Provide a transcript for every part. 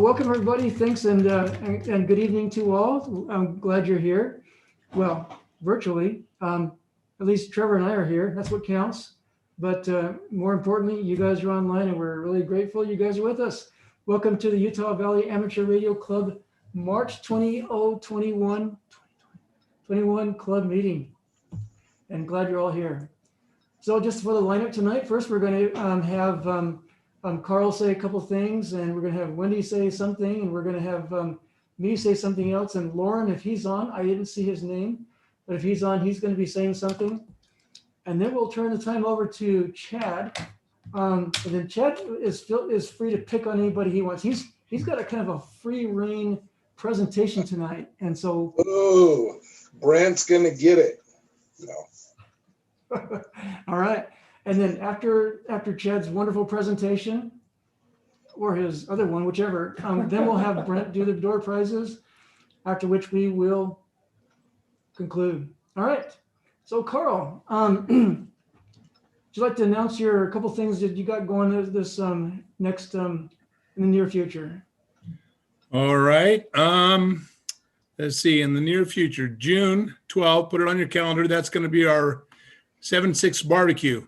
Welcome everybody. Thanks and good evening to all. I'm glad you're here. Well, virtually. At least Trevor and I are here. That's what counts. But more importantly, you guys are online, and we're really grateful you guys are with us. Welcome to the Utah Valley Amateur Radio Club March 2021 club meeting. And glad you're all here. So just for the lineup tonight, first we're going to have Carl say a couple things, and we're going to have Wendy say something, and we're going to have me say something else. And Lauren, if he's on, I didn't see his name, but if he's on, he's going to be saying something. And then we'll turn the time over to Chad. And then Chad is free to pick on anybody he wants. He's got a kind of a free reign presentation tonight, and so. Oh, Brent's going to get it. No. All right. And then after Chad's wonderful presentation, or his other one, whichever, then we'll have Brent do the door prizes, after which we will conclude. All right. So Carl, would you like to announce a couple things that you got going this next in the near future? All right. Let's see, in the near future, June 12th, put it on your calendar. That's going to be our 7-6 barbecue.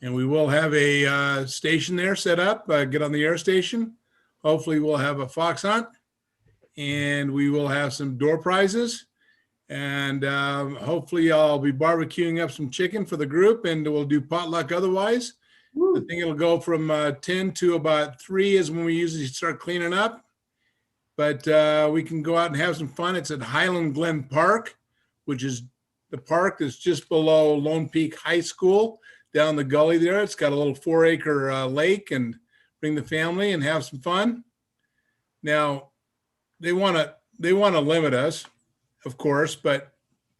And we will have a station there set up, get on the air station. Hopefully we'll have a fox hunt, and we will have some door prizes. And hopefully I'll be barbecuing up some chicken for the group, and we'll do potluck otherwise. Woo. I think it'll go from 10 to about 3 is when we usually start cleaning up. But we can go out and have some fun. It's at Highland Glen Park, which is the park that's just below Lone Peak High School. Down the gully there. It's got a little 4-acre lake, and bring the family and have some fun. Now, they want to limit us, of course, but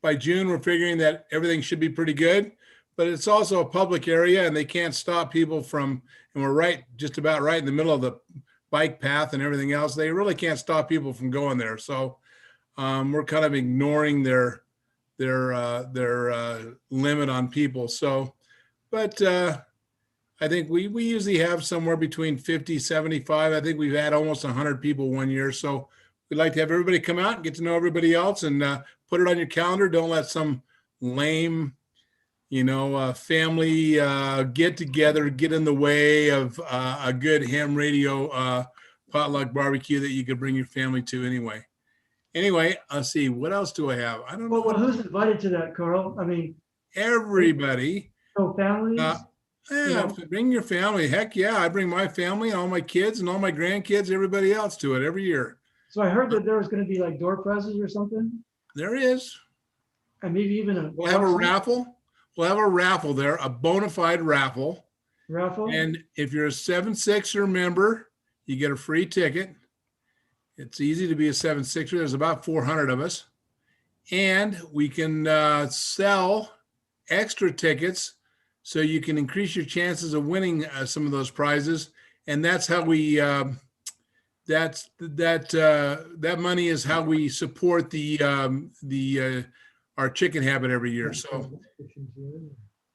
by June we're figuring that everything should be pretty good. But it's also a public area, and they can't stop people from. And we're just about right in the middle of the bike path and everything else. They really can't stop people from going there. So we're kind of ignoring their limit on people. So. But I think we usually have somewhere between 50, 75. I think we've had almost 100 people one year. So we'd like to have everybody come out and get to know everybody else, and put it on your calendar. Don't let some lame, family get together get in the way of a good ham radio potluck barbecue that you could bring your family to anyway. Anyway, let's see. What else do I have? I don't know. Well, who's invited to that, Carl? I mean, everybody. So families? Bring your family. Heck yeah, I bring my family and all my kids and all my grandkids, everybody else to it every year. So I heard that there was going to be like door prizes or something. There is. And maybe even we'll have a raffle. We'll have a raffle there, a bona fide raffle. Raffle? And if you're a 7-6er member, you get a free ticket. It's easy to be a 7-6er. There's about 400 of us. And we can sell extra tickets so you can increase your chances of winning some of those prizes. And that's how we that money is how we support our chicken habit every year. So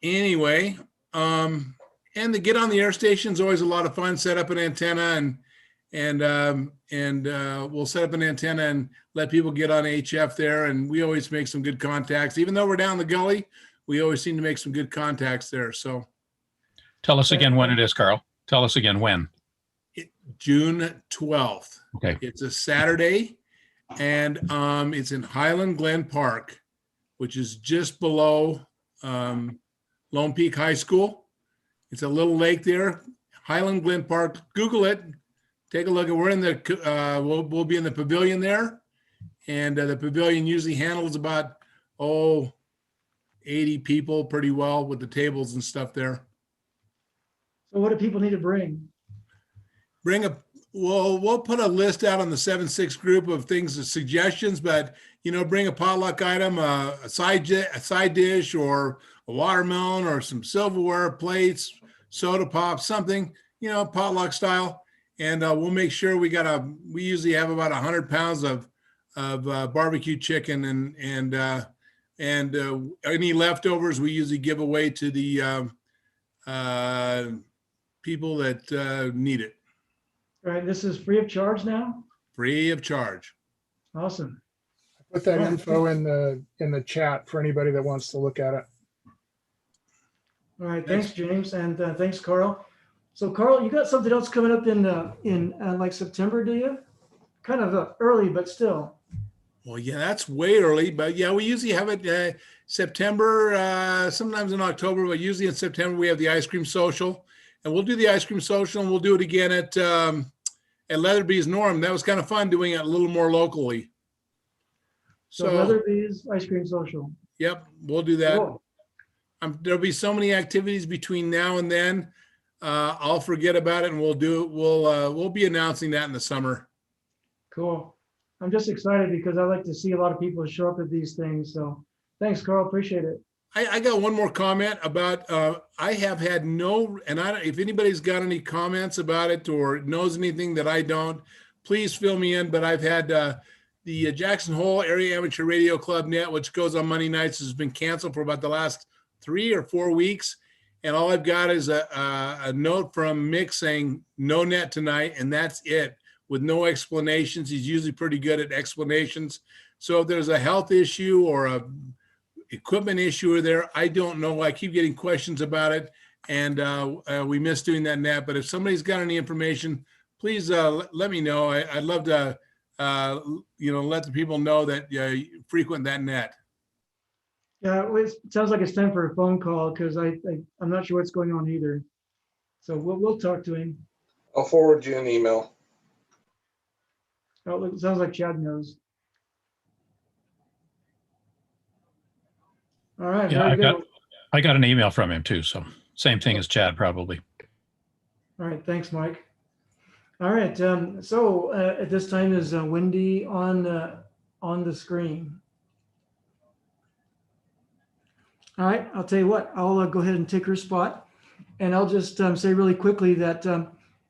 anyway, and to get on the air station is always a lot of fun. Set up an antenna, and we'll set up an antenna and let people get on HF there. And we always make some good contacts, even though we're down the gully. We always seem to make some good contacts there. So tell us again when it is, Carl. Tell us again when. June 12th. Okay. It's a Saturday, and it's in Highland Glen Park, which is just below Lone Peak High School. It's a little lake there, Highland Glen Park. Google it. Take a look. We're in the we'll be in the pavilion there, and the pavilion usually handles about 80 people pretty well with the tables and stuff there. So what do people need to bring? We'll put a list out on the 7-6 group of things, suggestions, but bring a potluck item, a side dish, or a watermelon, or some silverware, plates, soda pop, something, potluck style. And we'll make sure we usually have about 100 pounds of barbecue chicken, and any leftovers we usually give away to the people that need it. All right, this is free of charge now? free of charge. Awesome. Put that Yeah. info in the chat for anybody that wants to look at it. All right, thanks, James, and thanks, Carl. So, Carl, you got something else coming up in like September, do you? Kind of early, but still. Well, yeah, that's way early, but yeah, we usually have it September, sometimes in October, but usually in September we have the ice cream social, and we'll do the ice cream social, and we'll do it again at Leatherby's Norm. That was kind of fun doing it a little more locally. So, Leatherby's Ice Cream Social. Yep, we'll do that. Cool. There'll be so many activities between now and then. I'll forget about it, and we'll do it. We'll be announcing that in the summer. Cool. I'm just excited because I like to see a lot of people show up at these things. So thanks, Carl. Appreciate it. I got one more comment about, I have had if anybody's got any comments about it or knows anything that I don't, please fill me in. But I've had the Jackson Hole Area Amateur Radio Club net, which goes on Monday nights, has been canceled for about the last 3 or 4 weeks. And all I've got is a note from Mick saying no net tonight. And that's it, with no explanations. He's usually pretty good at explanations. So if there's a health issue or a equipment issue there, I don't know. I keep getting questions about it, and we miss doing that net. But if somebody's got any information, please let me know. I'd love to, let the people know that frequent that net. Yeah, it sounds like it's time for a phone call because I'm not sure what's going on either. So we'll talk to him. I'll forward you an email. Oh, it sounds like Chad knows. All right. Yeah, very good. I got an email from him too. So same thing as Chad, probably. All right. Thanks, Mike. All right. So at this time is Wendy on the screen. All right. I'll tell you what. I'll go ahead and take her spot, and I'll just say really quickly that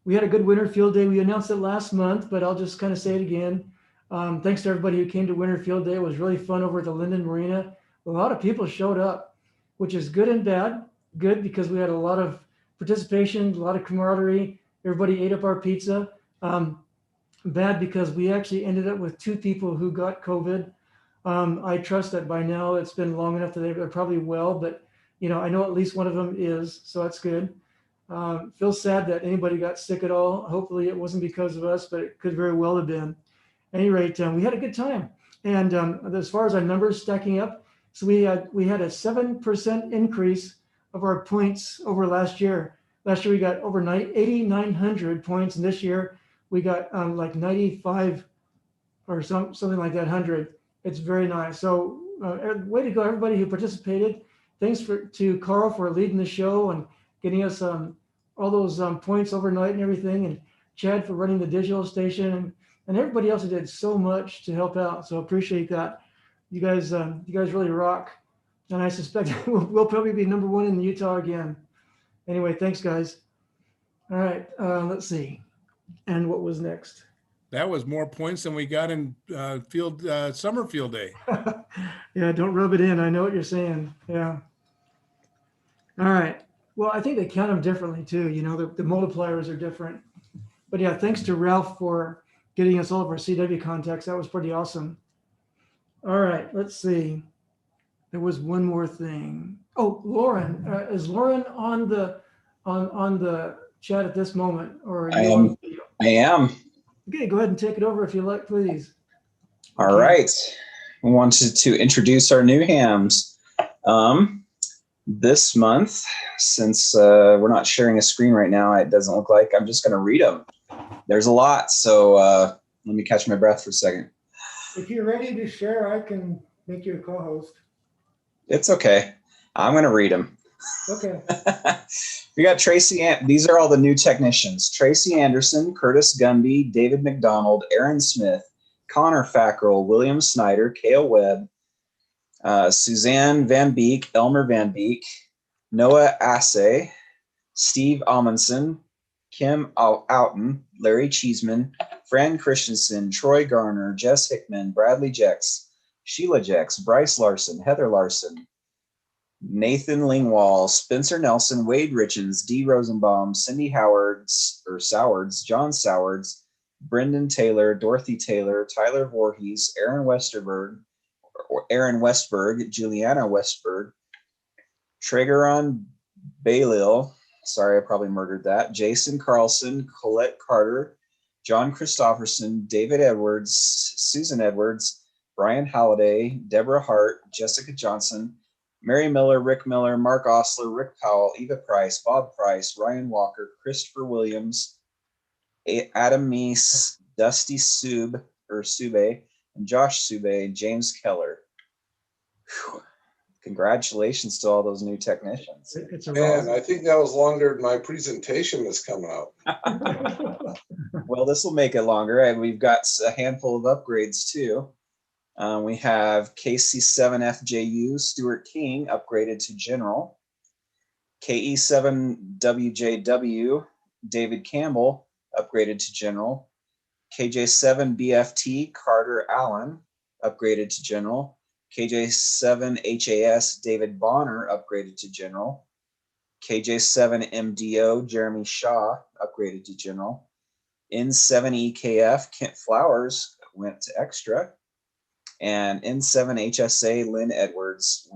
we had a good Winter Field Day. We announced it last month, but I'll just kind of say it again. Thanks to everybody who came to Winter Field Day. It was really fun over at the Linden Marina. A lot of people showed up, which is good and bad. Good because we had a lot of participation, a lot of camaraderie. Everybody ate up our pizza. Bad because we actually ended up with 2 people who got COVID. I trust that by now it's been long enough that they're probably well, but I know at least one of them is, so that's good. Feels sad that anybody got sick at all. Hopefully it wasn't because of us, but it could very well have been. At any rate, we had a good time. And as far as our numbers stacking up, so we had a 7% increase of our points over last year. Last year we got over 8,900 points, and this year we got like 95 or something like that 100. It's very nice. So way to go, everybody who participated. Thanks to Carl for leading the show and getting us all those points overnight and everything, and Chad for running the digital station, and everybody else who did so much to help out. So appreciate that. You guys really rock, and I suspect we'll probably be #1 in Utah again. Anyway, thanks, guys. All right, let's see. And what was next? That was more points than we got in summer field day. Yeah, don't rub it in. I know what you're saying. Yeah. All right. Well, I think they count them differently too. The multipliers are different. But yeah, thanks to Ralph for getting us all of our CW contacts. That was pretty awesome. All right, let's see. There was one more thing. Oh, Lauren, is Lauren on the chat at this moment, or are you on video? I am. Okay, go ahead and take it over if you like, please. All right. I wanted to introduce our new hams. This month, since we're not sharing a screen right now, it doesn't look like, I'm just going to read them. There's a lot, so let me catch my breath for a second. If you're ready to share, I can make you a co-host. It's okay. I'm going to read them. Okay. We got Tracy. These are all the new technicians. Tracy Anderson, Curtis Gumby, David McDonald, Aaron Smith, Connor Fackrell, William Snyder, Cale Webb, Suzanne Van Beek, Elmer Van Beek, Noah Assay, Steve Amundsen, Kim Outen, Larry Cheeseman, Fran Christensen, Troy Garner, Jess Hickman, Bradley Jex, Sheila Jex, Bryce Larson, Heather Larson, Nathan Lingwall, Spencer Nelson, Wade Richens, Dee Rosenbaum, Cindy Sowards, John Sowards, Brendan Taylor, Dorothy Taylor, Tyler Voorhees, Aaron Westberg, Juliana Westberg, Tregeron Baylil, sorry, I probably murdered that, Jason Carlson, Colette Carter, John Christopherson, David Edwards, Susan Edwards, Brian Halliday, Deborah Hart, Jessica Johnson, Mary Miller, Rick Miller, Mark Osler, Rick Powell, Eva Price, Bob Price, Ryan Walker, Christopher Williams, Adam Meese, Dusty Sube, and Josh Sube, James Keller. Whew. Congratulations to all those new technicians. It's a Man, I think that was longer than my presentation that's coming out. Well, this will make it longer, and we've got a handful of upgrades too. We have KC7FJU, Stuart King, upgraded to General. KE7WJW, David Campbell, upgraded to General. KJ7BFT, Carter Allen, upgraded to General. KJ7HAS, David Bonner, upgraded to General. KJ7MDO, Jeremy Shaw, upgraded to General. N7EKF, Kent Flowers, went to Extra. And N7HSA, Lynn Edwards,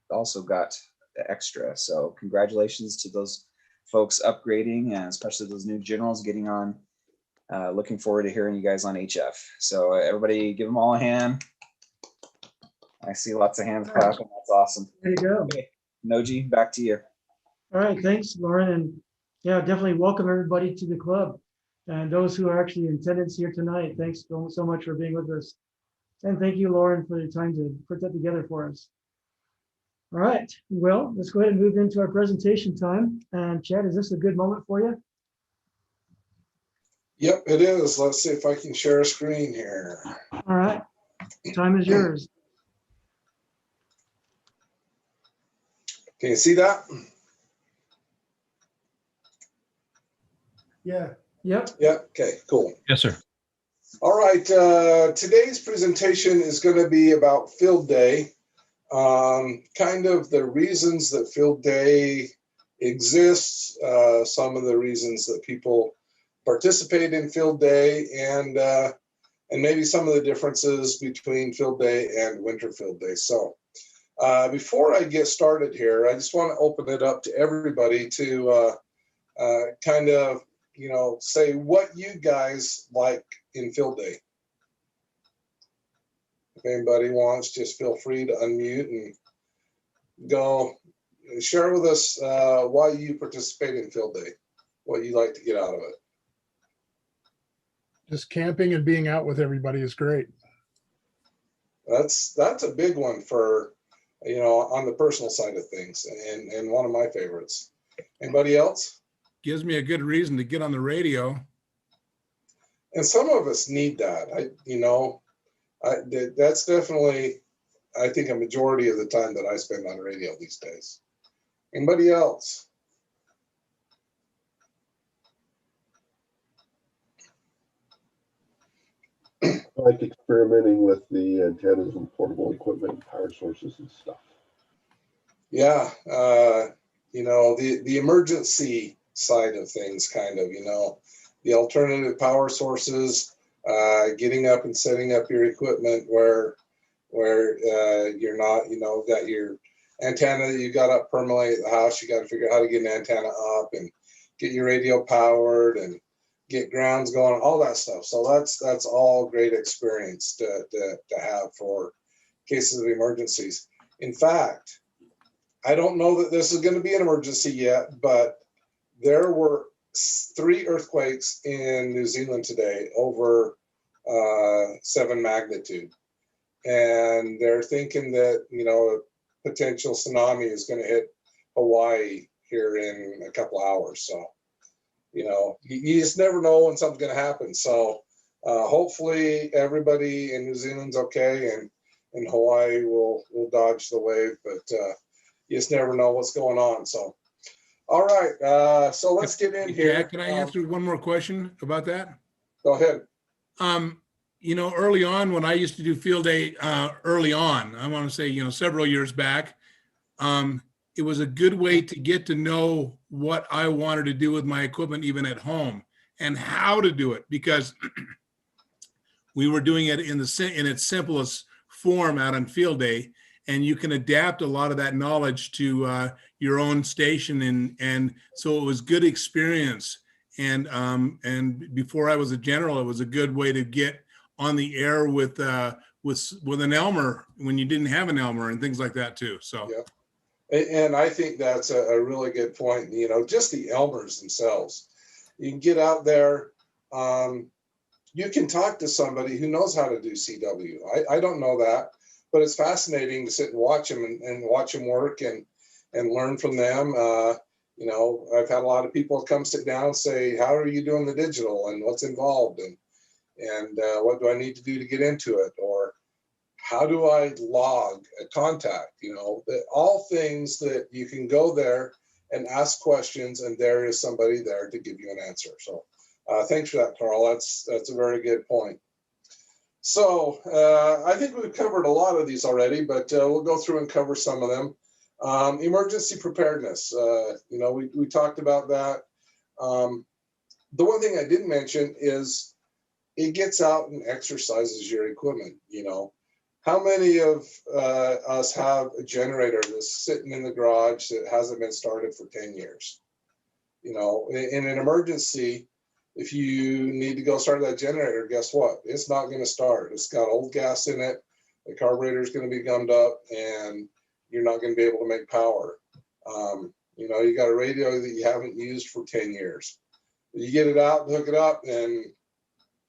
also got the Extra. So congratulations to those folks upgrading, and especially those new generals getting on. Looking forward to hearing you guys on HF. So everybody give them all a hand. I see lots of hands clapping. That's awesome. There you go. Okay. Noji, back to you. All right, thanks, Lauren. And yeah, definitely welcome everybody to the club. And those who are actually in attendance here tonight, thanks so much for being with us. And thank you, Lauren, for your time to put that together for us. All right, well, let's go ahead and move into our presentation time. And Chad, is this a good moment for you? Yep, it is. Let's see if I can share a screen here. All right, time is yours. Can you see that? Yeah. Yep. Yeah, okay, cool. Yes, sir. All right, today's presentation is going to be about Field Day, kind of the reasons that Field Day exists, some of the reasons that people participate in Field Day, and maybe some of the differences between Field Day and Winter Field Day. So before I get started here, I just want to open it up to everybody to kind of, say what you guys like in Field Day. If anybody wants, just feel free to unmute and go share with us why you participate in Field Day, what you like to get out of it. Just camping and being out with everybody is great. That's a big one for, on the personal side of things, and one of my favorites. Anybody else? Gives me a good reason to get on the radio. And some of us need that. That's definitely, I think, a majority of the time that I spend on radio these days. Anybody else? I like experimenting with the antennas and portable equipment and power sources and stuff. Yeah, the emergency side of things, kind of, the alternative power sources, getting up and setting up your equipment where you're not, got your antenna that you got up permanently at the house. You got to figure out how to get an antenna up and get your radio powered and get grounds going, all that stuff. So that's all great experience to have for cases of emergencies. In fact, I don't know that this is going to be an emergency yet, but there were 3 earthquakes in New Zealand today over 7 magnitude. And they're thinking that, a potential tsunami is going to hit Hawaii here in a couple hours. So, you just never know when something's going to happen. So hopefully everybody in New Zealand's okay, and Hawaii will dodge the wave, but you just never know what's going on. So, all right. So let's get in here. Jack, can I answer one more question about that? Go ahead. Early on when I used to do Field Day, early on, I want to say, several years back, it was a good way to get to know what I wanted to do with my equipment, even at home, and how to do it, because we were doing it in its simplest form out on field day, and you can adapt a lot of that knowledge to your own station, and so it was good experience. And before I was a general, it was a good way to get on the air with an Elmer when you didn't have an Elmer and things like that too. So. Yeah. And I think that's a really good point. You know, just the Elmers themselves. You can get out there. You can talk to somebody who knows how to do CW. I don't know that, but it's fascinating to sit and watch them and watch them work and learn from them. You know, I've had a lot of people come sit down and say, "How are you doing the digital and what's involved and what do I need to do to get into it?" Or how do I log a contact? You know, all things that you can go there and ask questions, and there is somebody there to give you an answer. So thanks for that, Carl. That's a very good point. So I think we've covered a lot of these already, but we'll go through and cover some of them. Emergency preparedness. You know, we talked about that. The one thing I didn't mention is it gets out and exercises your equipment. You know, how many of us have a generator that's sitting in the garage that hasn't been started for 10 years? You know, in an emergency, if you need to go start that generator, guess what? It's not going to start. It's got old gas in it. The carburetor is going to be gummed up, and you're not going to be able to make power. You know, you got a radio that you haven't used for 10 years. You get it out, hook it up, and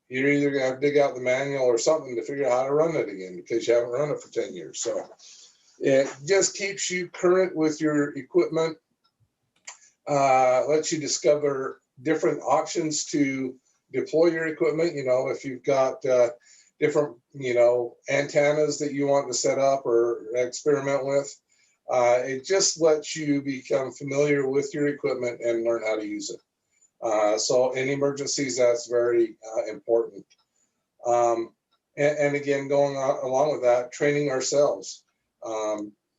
you're either going to have to dig out the manual or something to figure out how to run it again because you haven't run it for 10 years. So it just keeps you current with your equipment, lets you discover different options to deploy your equipment. You know, if you've got different, you know, antennas that you want to set up or experiment with, it just lets you become familiar with your equipment and learn how to use it. So in emergencies, that's very important. And again, going along with that, training ourselves.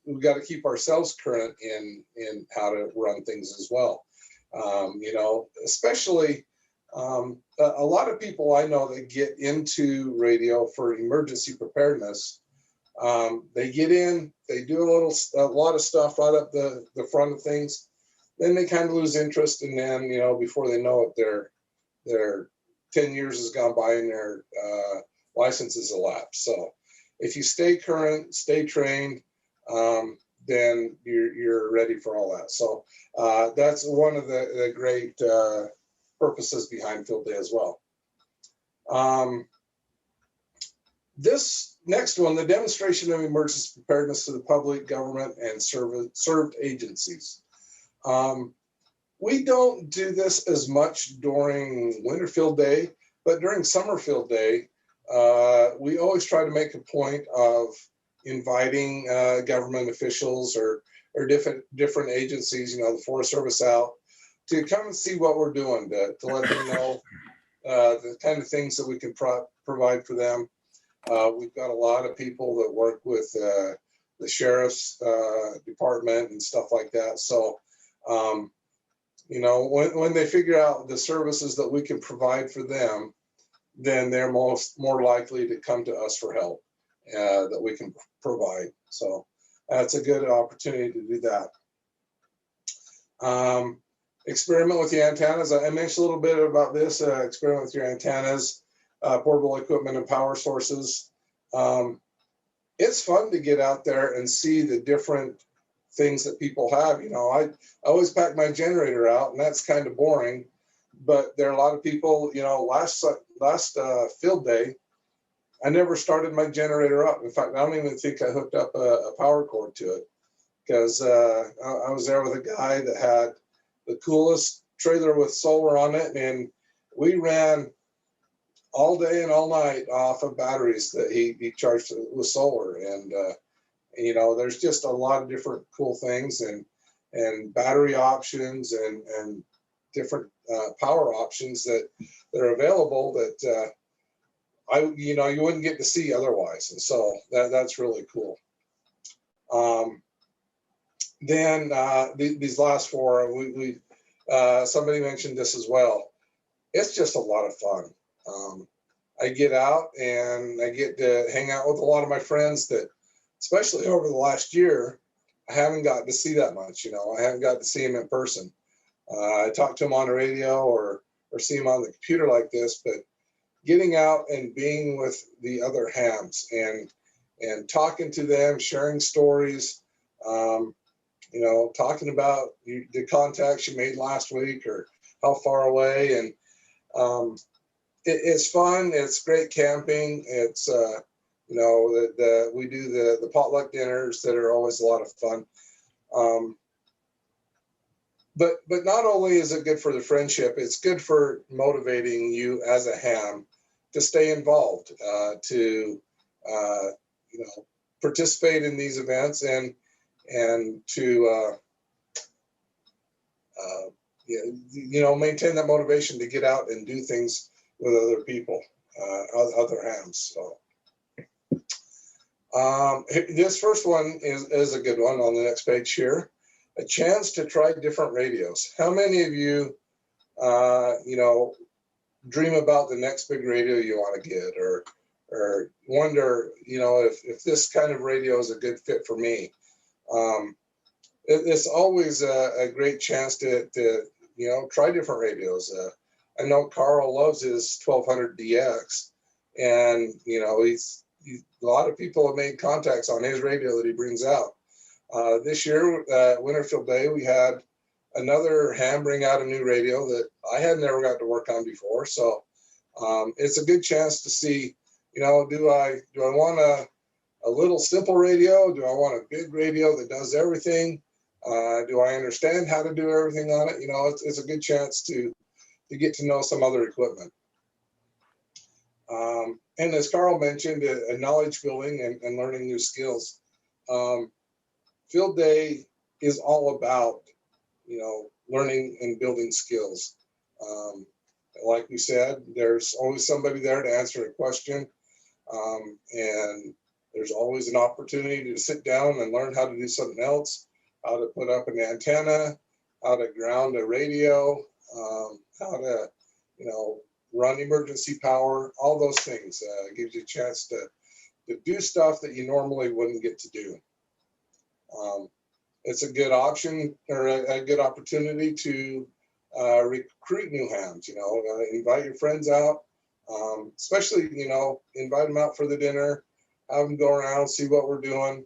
We've got to keep ourselves current in how to run things as well. You know, especially a lot of people I know that get into radio for emergency preparedness. They get in, they do a lot of stuff right up the front of things. Then they kind of lose interest, and then, you know, before they know it, their 10 years has gone by and their license is elapsed. So if you stay current, stay trained, then you're ready for all that. So that's one of the great purposes behind Field Day as well. This next one, the demonstration of emergency preparedness to the public, government, and served agencies. We don't do this as much during winter field day, but during summer field day, we always try to make a point of inviting government officials or different agencies, you know, the Forest Service out to come and see what we're doing, to let them know the kind of things that we can provide for them. We've got a lot of people that work with the sheriff's department and stuff like that. So, you know, when they figure out the services that we can provide for them, then they're more likely to come to us for help that we can provide. So that's a good opportunity to do that. Experiment with the antennas. I mentioned a little bit about this. Experiment with your antennas, portable equipment, and power sources. It's fun to get out there and see the different things that people have. You know, I always pack my generator out, and that's kind of boring. But there are a lot of people, you know, last field day, I never started my generator up. In fact, I don't even think I hooked up a power cord to it, because I was there with a guy that had the coolest trailer with solar on it, and we ran all day and all night off of batteries that he charged with solar. And you know, there's just a lot of different cool things and battery options and different power options that are available that you know, you wouldn't get to see otherwise. And so that's really cool. then these last four, somebody mentioned this as well. It's just a lot of fun. I get out and I get to hang out with a lot of my friends that, especially over the last year, I haven't gotten to see that much. You know, I haven't got to see them in person. I talk to them on the radio or see them on the computer like this, but getting out and being with the other hams and talking to them, sharing stories, you know, talking about the contacts you made last week or how far away. And it's fun. It's great camping. It's, you know, we do the potluck dinners that are always a lot of fun. But not only is it good for the friendship, it's good for motivating you as a ham to stay involved, to you know, participate in these events and to you know, maintain that motivation to get out and do things with other people, other hams. So this first one is a good one on the next page here. A chance to try different radios. How many of you, you know, dream about the next big radio you want to get, or wonder, you know, if this kind of radio is a good fit for me? It's always a great chance to you know, try different radios. I know Carl loves his 1200 DX, and you know, a lot of people have made contacts on his radio that he brings out. This year, Winterfield Day, we had another ham bring out a new radio that I had never got to work on before. So it's a good chance to see, you know, do I want a little simple radio? Do I want a big radio that does everything? Do I understand how to do everything on it? You know, it's a good chance to get to know some other equipment. And as Carl mentioned, a knowledge building and learning new skills. Field Day is all about, you know, learning and building skills. Like we said, there's always somebody there to answer a question. And there's always an opportunity to sit down and learn how to do something else, how to put up an antenna, how to ground a radio, how to, you know, run emergency power, all those things. Gives you a chance to do stuff that you normally wouldn't get to do. It's a good option or a good opportunity to recruit new hams. You know, invite your friends out, especially, you know, invite them out for the dinner, have them go around, see what we're doing,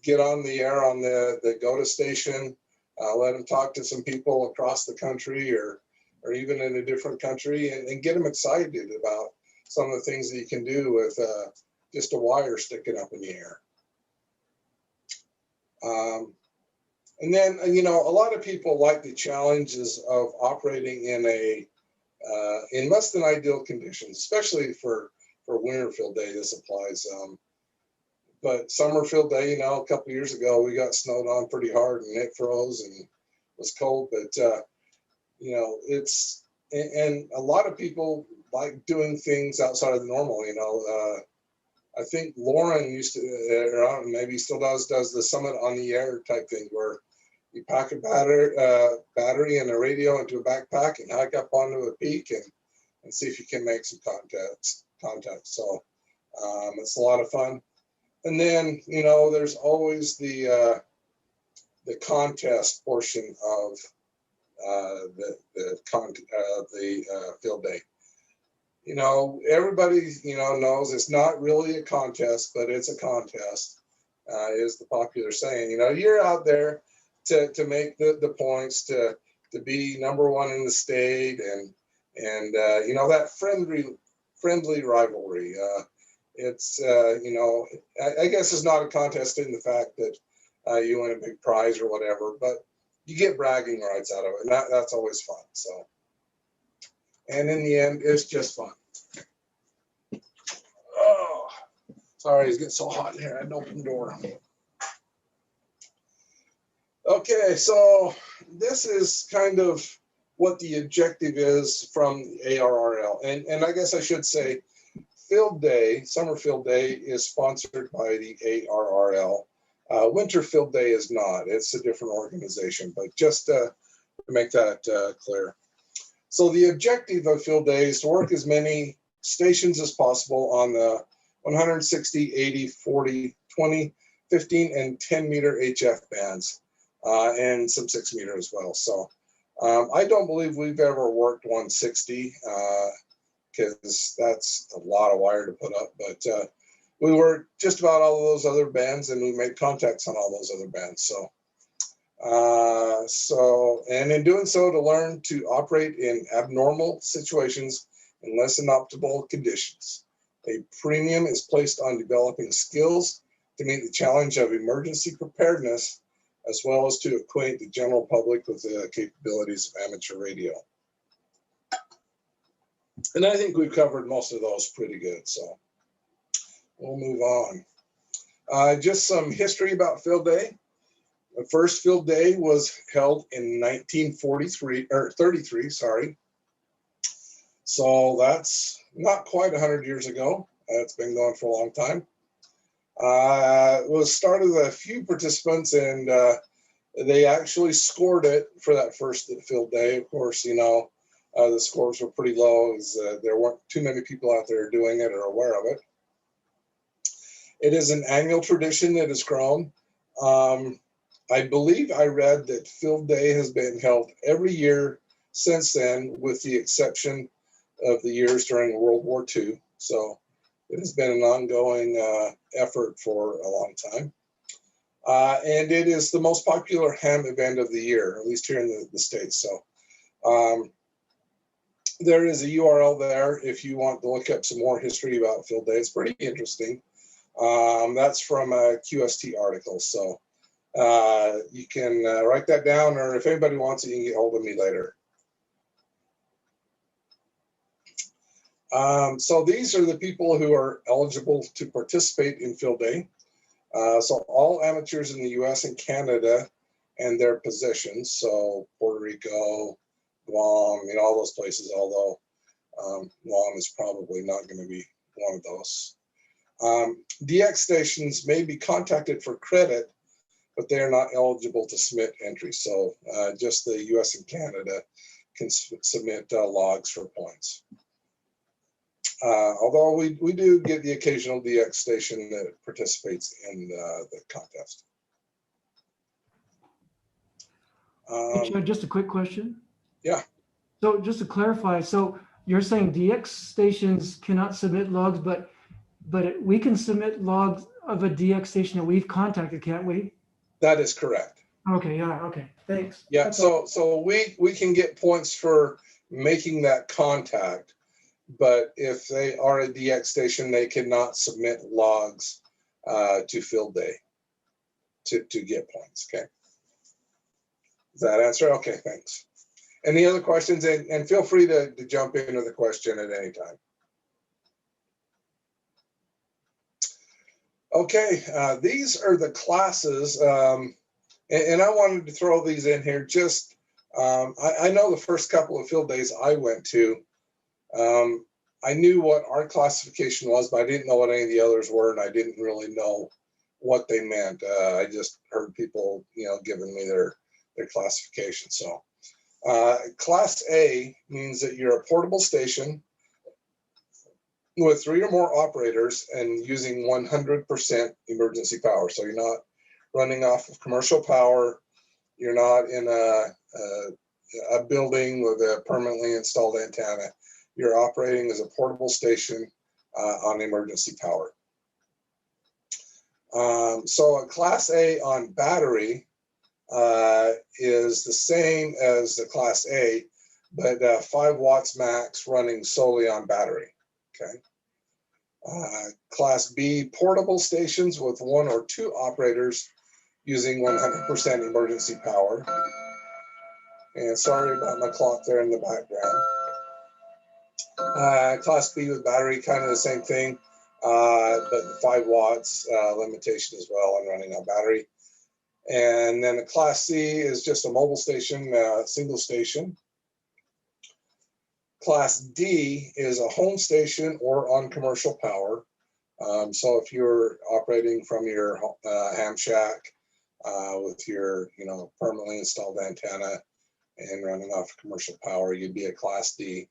get on the air on the GOTA station, let them talk to some people across the country or even in a different country, and get them excited about some of the things that you can do with just a wire sticking up in the air. And then, you know, a lot of people like the challenges of operating in less than ideal conditions, especially for Winterfield Day. This applies. But Summerfield Day, you know, a couple of years ago, we got snowed on pretty hard and it froze and was cold. But, you know, and a lot of people like doing things outside of the normal, you know. I think Lauren used to, or maybe still does the Summit on the Air type thing where you pack a battery and a radio into a backpack and hike up onto a peak and see if you can make some contacts. So it's a lot of fun. And then, you know, there's always the contest portion of the field day. You know, everybody, you know, knows it's not really a contest, but it's a contest, is the popular saying. You know, you're out there to make the points, to be #1 in the state, and you know, that friendly rivalry. It's you know, I guess it's not a contest in the fact that you win a big prize or whatever, but you get bragging rights out of it, and that's always fun. So. And in the end, it's just fun. Oh, sorry, it's getting so hot in here. I had to open the door. Okay, so this is kind of what the objective is from the ARRL. And I guess I should say Field Day, Summer Field Day, is sponsored by the ARRL. Winter Field Day is not. It's a different organization, but just to make that clear. So the objective of Field Day is to work as many stations as possible on the 160, 80, 40, 20, 15, and 10 meter HF bands, and some 6 meter as well. So I don't believe we've ever worked 160 because that's a lot of wire to put up, but we worked just about all of those other bands, and we made contacts on all those other bands. And in doing so, to learn to operate in abnormal situations in less than optimal conditions. A premium is placed on developing skills to meet the challenge of emergency preparedness, as well as to acquaint the general public with the capabilities of amateur radio. And I think we've covered most of those pretty good, so we'll move on. Just some history about Field Day. The first Field Day was held in 33, sorry. So that's not quite 100 years ago. It's been going for a long time. It was started with a few participants, and they actually scored it for that first Field Day. Of course, you know, the scores were pretty low as there weren't too many people out there doing it or aware of it. It is an annual tradition that has grown. I believe I read that Field Day has been held every year since then, with the exception of the years during World War II. So it has been an ongoing effort for a long time. And it is the most popular ham event of the year, at least here in the States. So there is a URL there if you want to look up some more history about Field Day. It's pretty interesting. That's from a QST article. So you can write that down, or if anybody wants it, you can get hold of me later. So these are the people who are eligible to participate in Field Day. So all amateurs in the US and Canada and their positions. So Puerto Rico, Guam, you know, all those places, although Guam is probably not going to be one of those. DX stations may be contacted for credit, but they are not eligible to submit entries. So just the US and Canada can submit logs for points. Although we do get the occasional DX station that participates in the contest. Hey, Chad, just a quick question. Yeah. So just to clarify, so you're saying DX stations cannot submit logs, but we can submit logs of a DX station that we've contacted, can't we? That is correct. Okay, yeah, okay, thanks. Yeah, That's all. so we can get points for making that contact, but if they are a DX station, they cannot submit logs to Field Day to get points, okay? Does that answer? Okay, thanks. Any other questions? And feel free to jump into the question at any time. Okay, these are the classes, and I wanted to throw these in here. Just, I know the first couple of Field Days I went to, I knew what our classification was, but I didn't know what any of the others were, and I didn't really know what they meant. I just heard people, you know, giving me their classification. So, Class A means that you're a portable station with 3 or more operators and using 100% emergency power. So you're not running off of commercial power. You're not in a building with a permanently installed antenna. You're operating as a portable station on emergency power. So a Class A on battery is the same as the Class A, but 5 watts max running solely on battery. Okay. Class B, portable stations with 1 or 2 operators using 100% emergency power. And sorry about my clock there in the background. Class B with battery, kind of the same thing, but 5 watts limitation as well on running on battery. And then a Class C is just a mobile station, single station. Class D is a home station or on commercial power. So if you're operating from your ham shack with your, permanently installed antenna and running off commercial power, you'd be a Class D.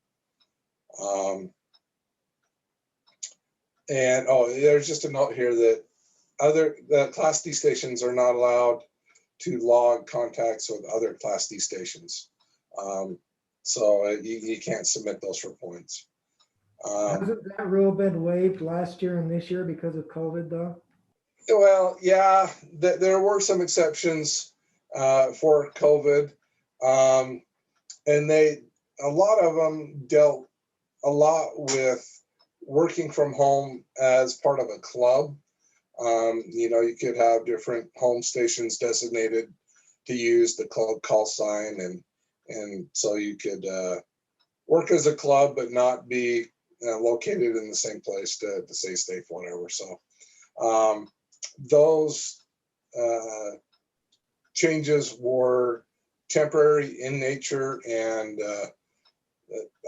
And there's just a note here that the Class D stations are not allowed to log contacts with other Class D stations. So you can't submit those for points. Hasn't that rule been waived last year and this year because of COVID though? Well, yeah, there were some exceptions for COVID. And a lot of them dealt a lot with working from home as part of a club. You could have different home stations designated to use the club call sign, and so you could work as a club but not be located in the same place to stay safe, whatever. So those changes were temporary in nature, and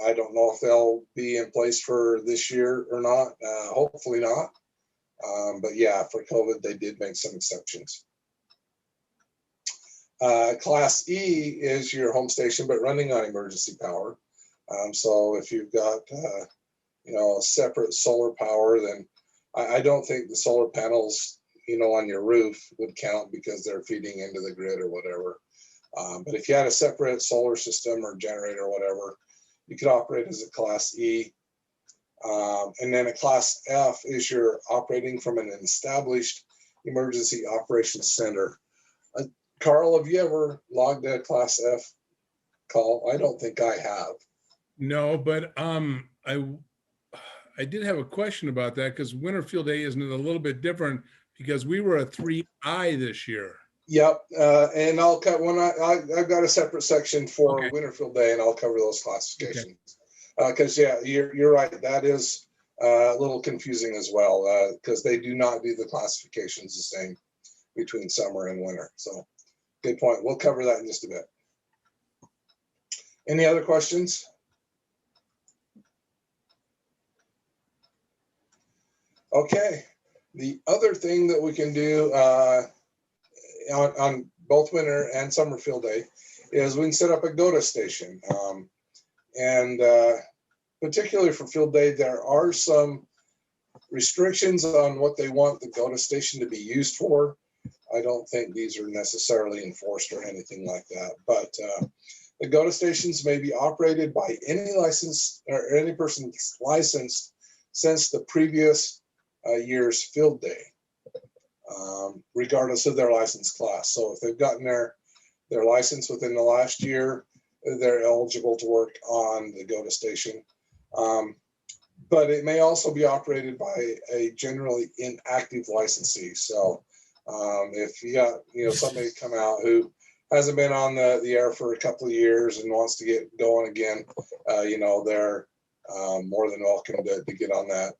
I don't know if they'll be in place for this year or not. Hopefully not. But yeah, for COVID, they did make some exceptions. Class E is your home station, but running on emergency power. So if you've got, a separate solar power, then I don't think the solar panels, on your roof would count because they're feeding into the grid or whatever. But if you had a separate solar system or generator or whatever, you could operate as a Class E. And then a Class F is you're operating from an established emergency operations center. Carl, have you ever logged a Class F call? I don't think I have. No, but I did have a question about that because Winterfield A isn't it a little bit different because we were a 3I this year. Yep, and I'll cut one. I've got a separate section for Winterfield Day, and I'll cover those classifications. Because you're right. That is a little confusing as well because they do not do the classifications the same between summer and winter. So, good point. We'll cover that in just a bit. Any other questions? Okay. The other thing that we can do on both winter and summer field day is we can set up a GOTA station. And particularly for field day, there are some restrictions on what they want the GOTA station to be used for. I don't think these are necessarily enforced or anything like that, but the GOTA stations may be operated by any license or any person licensed since the previous year's field day, regardless of their license class. So if they've gotten their license within the last year, they're eligible to work on the GOTA station. But it may also be operated by a generally inactive licensee. So if you got somebody come out who hasn't been on the air for a couple of years and wants to get going again, they're more than welcome to get on that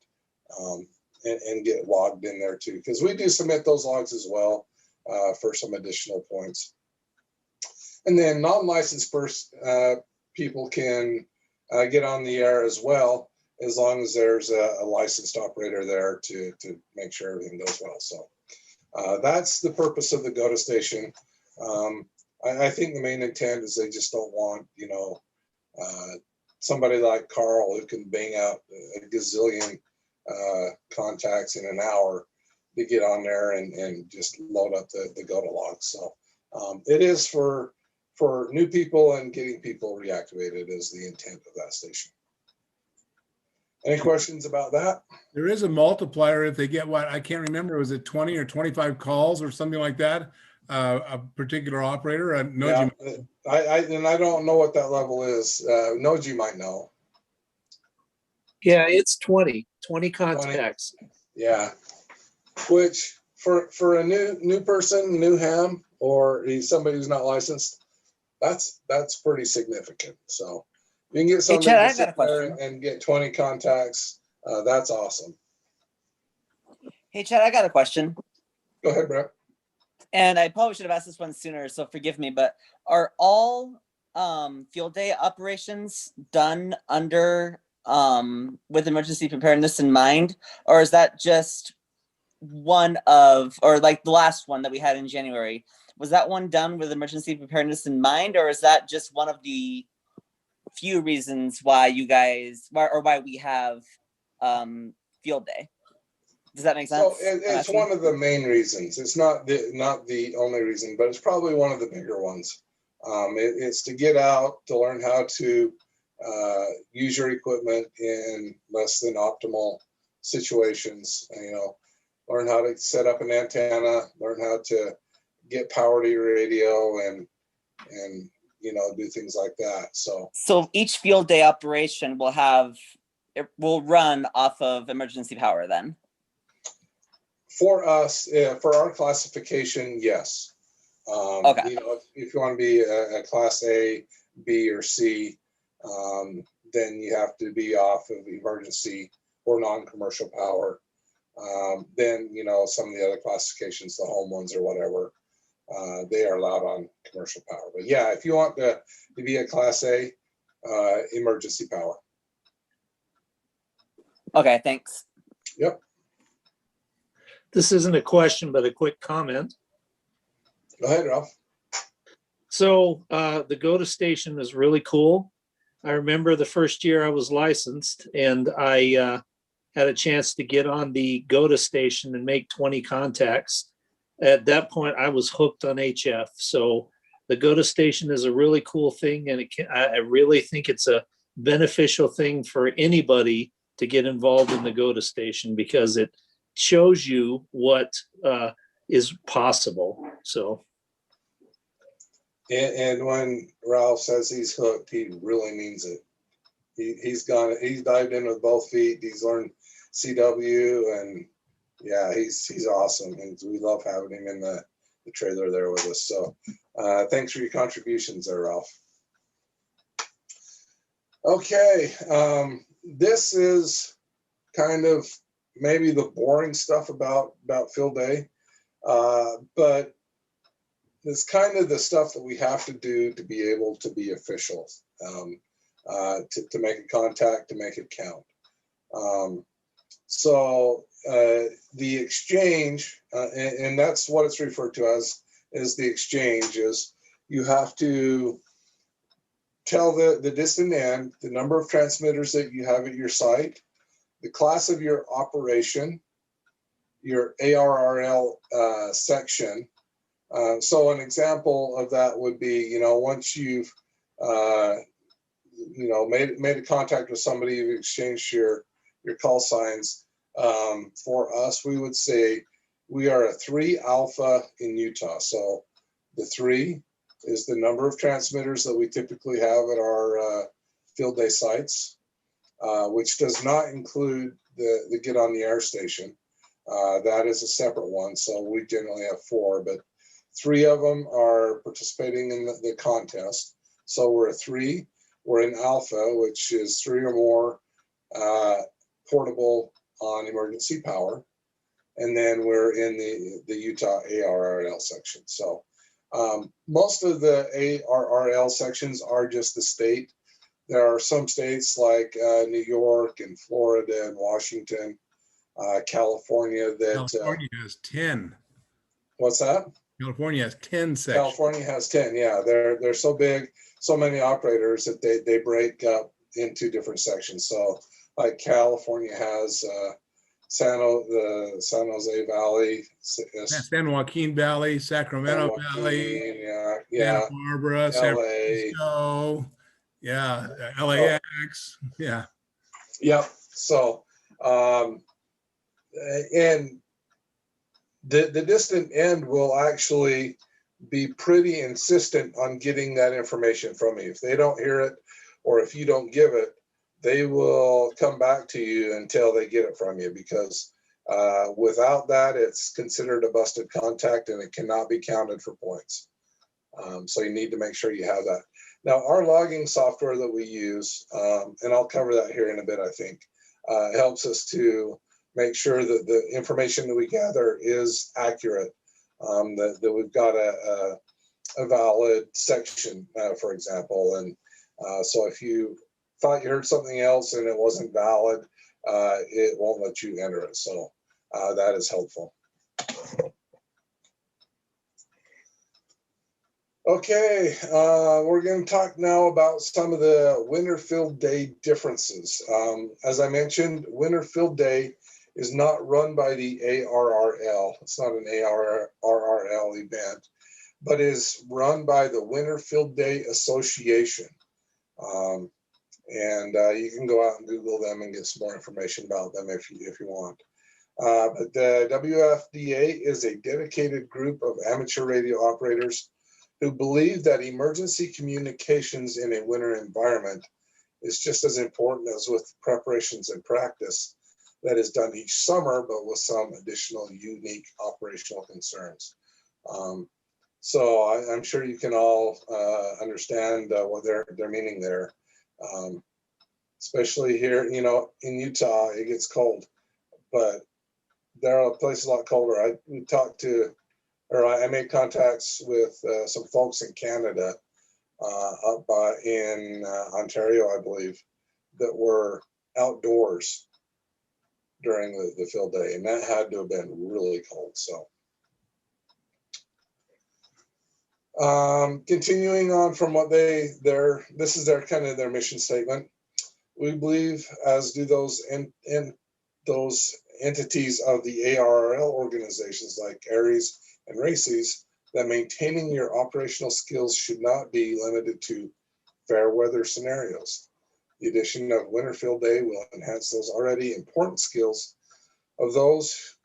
and get logged in there too, because we do submit those logs as well for some additional points. And then non-licensed people can get on the air as well, as long as there's a licensed operator there to make sure everything goes well. So that's the purpose of the GOTA station. I think the main intent is they just don't want, somebody like Carl who can bang out a gazillion contacts in an hour to get on there and just load up the GOTA logs. So it is for new people and getting people reactivated is the intent of that station. Any questions about that? There is a multiplier if they get what I can't remember. Was it 20 or 25 calls or something like that? A particular operator. I don't know what that level is. Noji might know. Yeah, it's 20 contacts. 20. Yeah, which for a new person, new ham, or somebody who's not licensed, that's pretty significant. So you can get somebody to sit there and get 20 contacts. That's awesome. Hey, Chad, I got a question. Go ahead, Brett. And I probably should have asked this one sooner, so forgive me, but are all field day operations done under with emergency preparedness in mind, or is that just one of, or like the last one that we had in January? Was that one done with emergency preparedness in mind, or is that just one of the few reasons why you guys, why we have field day? Does that make sense? So it's one of the main reasons. It's not the only reason, but it's probably one of the bigger ones. It's to get out, to learn how to use your equipment in less than optimal situations. You know, learn how to set up an antenna, learn how to get power to your radio, and you know, do things like that. So each field day operation will run off of emergency power then. For us, for our classification, yes. Okay. You know, if you want to be a class A, B, or C, then you have to be off of emergency or non-commercial power. Then, you know, some of the other classifications, the home ones or whatever, they are allowed on commercial power. But yeah, if you want to be a class A, emergency power. Okay, thanks. Yep. This isn't a question, but a quick comment. Go ahead, Ralph. So the GOTA station is really cool. I remember the first year I was licensed and I had a chance to get on the GOTA station and make 20 contacts. At that point, I was hooked on HF. So the GOTA station is a really cool thing. And I really think it's a beneficial thing for anybody to get involved in the GOTA station because it shows you what is possible. So. And when Ralph says he's hooked, he really means it. He's dived in with both feet. He's learned CW, and yeah, he's awesome. And we love having him in the trailer there with us. So thanks for your contributions there, Ralph. Okay, this is kind of maybe the boring stuff about field day, but it's kind of the stuff that we have to do to be able to be official, to make a contact, to make it count. So the exchange, and that's what it's referred to as, is the exchange, is you have to tell the distant end, the number of transmitters that you have at your site, the class of your operation, your ARRL section. So an example of that would be, you know, once you've, you know, made a contact with somebody, you've exchanged your call signs. For us, we would say we are a 3 alpha in Utah. So the 3 is the number of transmitters that we typically have at our field day sites, which does not include the get on the air station. That is a separate one. So we generally have 4, but 3 of them are participating in the contest. So we're a 3. We're in alpha, which is 3 or more portable on emergency power. And then we're in the Utah ARRL section. So most of the ARRL sections are just the state. There are some states like New York and Florida and Washington, California that California has 10. What's that? California has 10 sections. California has 10. Yeah, they're so big, so many operators that they break up into different sections. So like California has the San Jose Valley, San Joaquin Valley, Sacramento Valley, Santa Barbara, San Francisco, LAX, yeah. Yep. So, and the distant end will actually be pretty insistent on getting that information from you. If they don't hear it, or if you don't give it, they will come back to you until they get it from you, because without that, it's considered a busted contact and it cannot be counted for points. So you need to make sure you have that. Now, our logging software that we use, and I'll cover that here in a bit, I think, helps us to make sure that the information that we gather is accurate, that we've got a valid section, for example. And so if you thought you heard something else and it wasn't valid, it won't let you enter it. So that is helpful. Okay, we're going to talk now about some of the winter field day differences. As I mentioned, winter field day is not run by the ARRL. It's not an ARRL event, but is run by the Winter Field Day Association. You can go out and Google them and get some more information about them if you want. But the WFDA is a dedicated group of amateur radio operators who believe that emergency communications in a winter environment is just as important as with preparations and practice that is done each summer, but with some additional unique operational concerns. So I'm sure you can all understand what they're meaning there. Especially here, you know, in Utah, it gets cold, but there are places a lot colder. I made contacts with some folks in Canada, up in Ontario, I believe, that were outdoors during the field day, and that had to have been really cold. So continuing on from what this is their mission statement. We believe, as do those those entities of the ARRL organizations like ARES and RACES, that maintaining your operational skills should not be limited to fair weather scenarios. The addition of winter field day will enhance those already important skills of those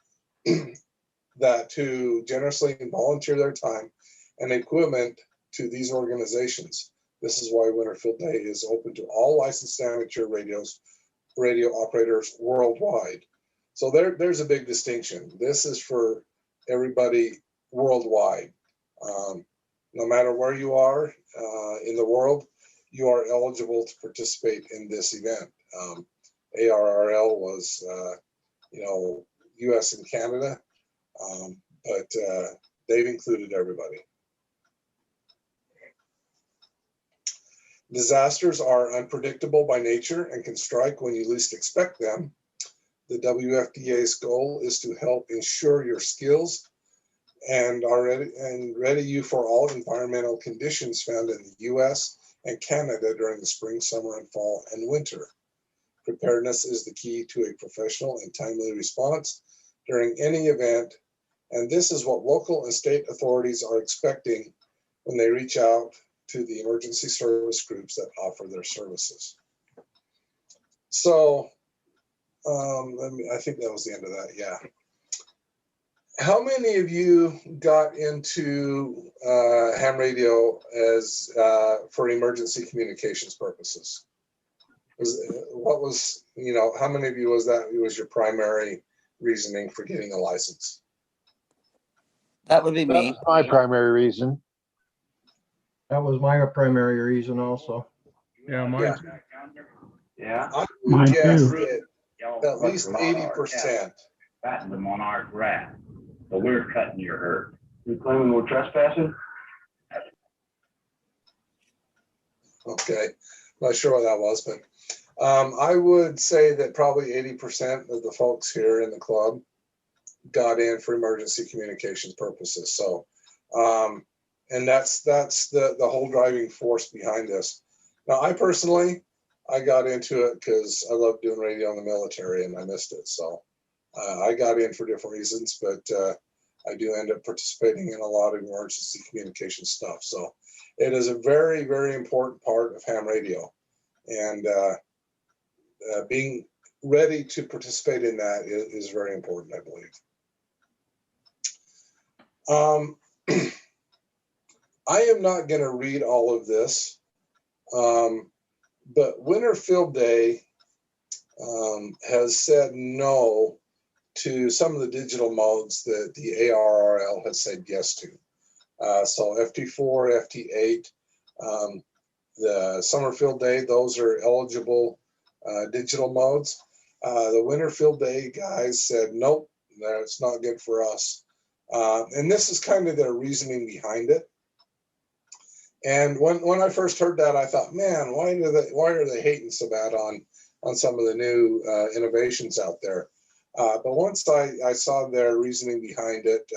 that who generously volunteer their time and equipment to these organizations. This is why winter field day is open to all licensed amateur radio operators worldwide. So there's a big distinction. This is for everybody worldwide. No matter where you are in the world, you are eligible to participate in this event. ARRL was, US and Canada, but they've included everybody. Disasters are unpredictable by nature and can strike when you least expect them. The WFDA's goal is to help ensure your skills and ready you for all environmental conditions found in the US and Canada during the spring, summer, and fall and winter. Preparedness is the key to a professional and timely response during any event, and this is what local and state authorities are expecting when they reach out to the emergency service groups that offer their services. So, I think that was the end of that, yeah. How many of you got into ham radio as for emergency communications purposes? How many of you was your primary reasoning for getting a license? That would be That me. was my primary reason. That was my primary reason also. Yeah, mine. Yeah. I would guess that at least 80%. Fatten them on our grass, so we're cutting your herd. You claiming we're trespassing? Okay, not sure what that was, but I would say that probably 80% of the folks here in the club got in for emergency communications purposes. So, and that's the whole driving force behind this. Now, I personally, I got into it because I love doing radio in the military and I missed it. So I got in for different reasons, but I do end up participating in a lot of emergency communication stuff. So it is a very, very important part of ham radio, and being ready to participate in that is very important, I believe. I am not going to read all of this, but Winter Field Day has said no to some of the digital modes that the ARRL has said yes to. So FT4, FT8, the Summer Field Day, those are eligible digital modes. The Winter Field Day guys said, nope, that's not good for us. And this is kind of their reasoning behind it. And when I first heard that, I thought, man, why are they hating so bad on some of the new innovations out there? But once I saw their reasoning behind it,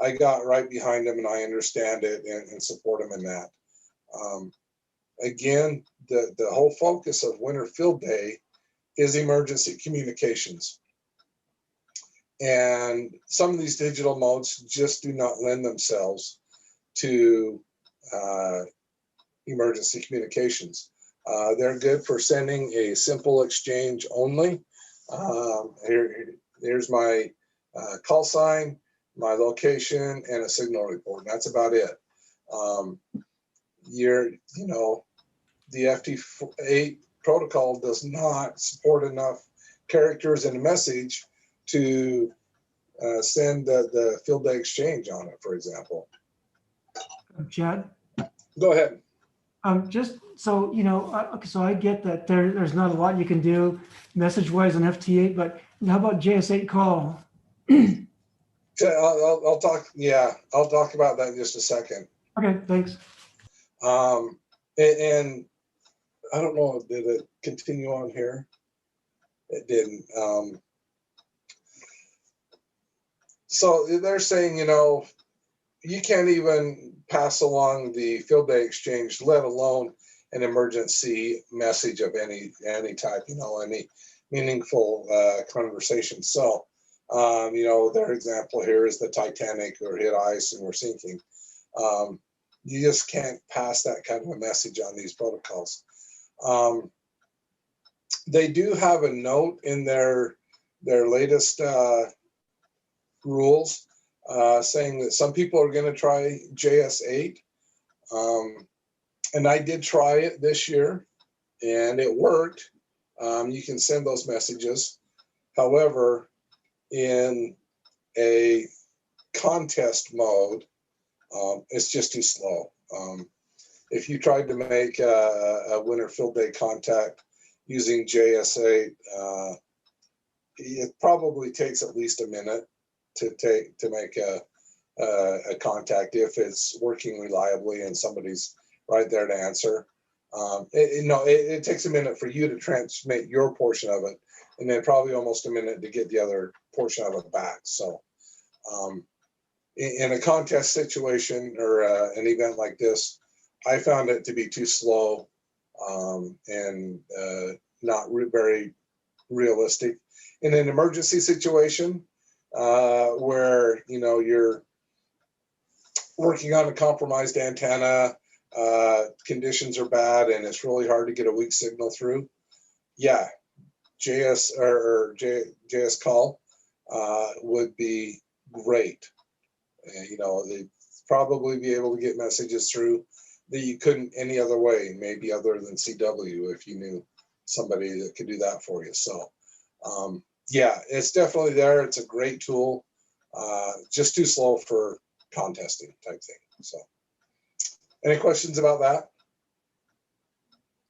I got right behind them, and I understand it and support them in that. Again, the whole focus of Winter Field Day is emergency communications. And some of these digital modes just do not lend themselves to emergency communications. They're good for sending a simple exchange only. Here's my call sign, my location, and a signal report. And that's about it. The FT8 protocol does not support enough characters in a message to send the field day exchange on it, for example. Chad? Go ahead. Just so you know, so I get that there's not a lot you can do message-wise on FT8, but how about JS8 call? I'll talk. Yeah, I'll talk about that in just a second. Okay, thanks. And I don't know, did it continue on here? It didn't. So they're saying, you can't even pass along the field day exchange, let alone an emergency message of any type, any meaningful conversation. So, their example here is the Titanic or hit ice and we're sinking. You just can't pass that kind of a message on these protocols. They do have a note in their latest rules saying that some people are going to try JS8. And I did try it this year and it worked. You can send those messages. However, in a contest mode, it's just too slow. If you tried to make a winter field day contact using JS8, it probably takes at least a minute to make a contact if it's working reliably and somebody's right there to answer. It takes a minute for you to transmit your portion of it, and then probably almost a minute to get the other portion of it back. So in a contest situation or an event like this, I found it to be too slow and not very realistic. In an emergency situation where you're working on a compromised antenna, conditions are bad, and it's really hard to get a weak signal through. Yeah, JS or JS call would be great. They'd probably be able to get messages through that you couldn't any other way, maybe other than CW, if you knew somebody that could do that for you. So, yeah, it's definitely there. It's a great tool, just too slow for contesting type thing. So, any questions about that?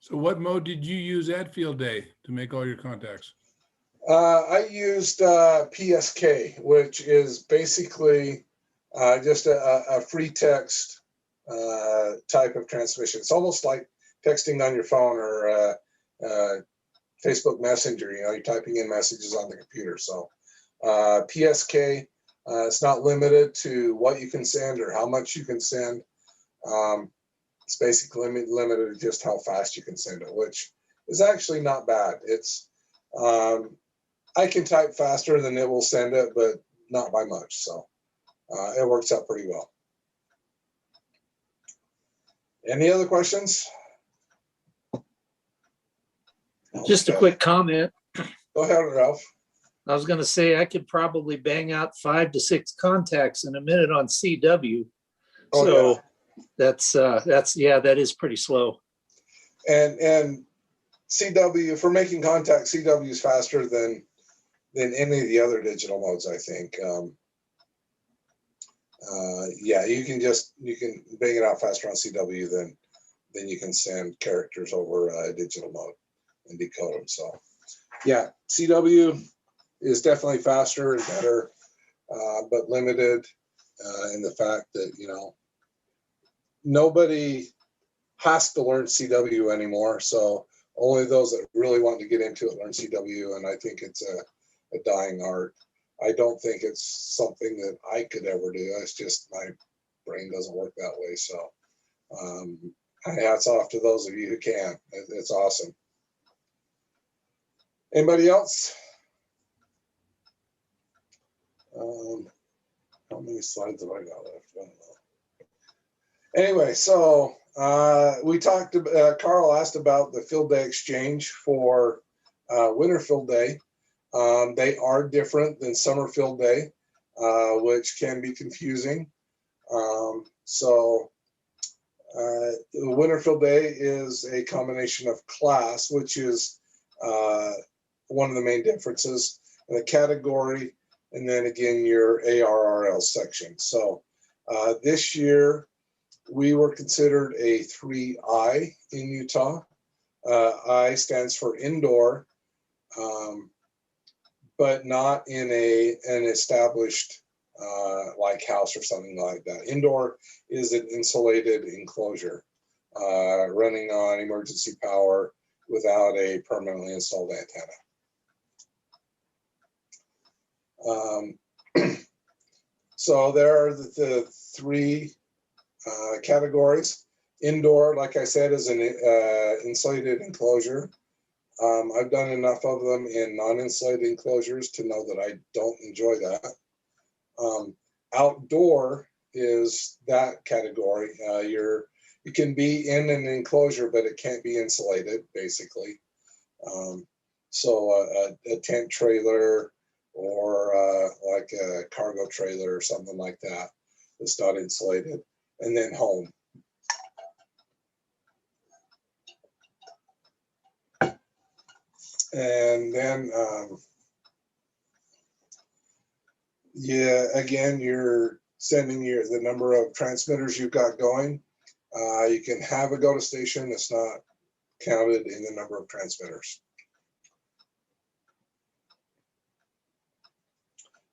So what mode did you use at field day to make all your contacts? I used PSK, which is basically just a free text type of transmission. It's almost like texting on your phone or Facebook Messenger. You're typing in messages on the computer. So PSK, it's not limited to what you can send or how much you can send. It's basically limited to just how fast you can send it, which is actually not bad. It's I can type faster than it will send it, but not by much. So it works out pretty well. Any other questions? Just a quick comment. Go ahead, Ralph. I was going to say I could probably bang out 5 to 6 contacts in a minute on CW. Oh, So yeah. that is pretty slow. And CW, for making contact, CW is faster than any of the other digital modes, I think. Yeah, you can bang it out faster on CW than you can send characters over a digital mode and decode them. So yeah, CW is definitely faster and better, but limited in the fact that, nobody has to learn CW anymore. So only those that really want to get into it learn CW. And I think it's a dying art. I don't think it's something that I could ever do. It's just my brain doesn't work that way. So hats off to those of you who can. It's awesome. Anybody else? How many slides have I got left? I don't know. Anyway, so we talked about, Carl asked about the field day exchange for winter field day. They are different than summer field day, which can be confusing. The winter field day is a combination of class, which is one of the main differences, and the category, and then again your ARRL section. So this year we were considered a 3I in Utah. I stands for indoor, but not in an established like house or something like that. Indoor is an insulated enclosure running on emergency power without a permanently installed antenna. So there are the three categories. Indoor, like I said, is an insulated enclosure. I've done enough of them in non-insulated enclosures to know that I don't enjoy that. Outdoor is that category. You can be in an enclosure, but it can't be insulated, basically. So a tent trailer or like a cargo trailer or something like that that's not insulated. And then home. And then, again, you're sending the number of transmitters you've got going. You can have a go-to station that's not counted in the number of transmitters.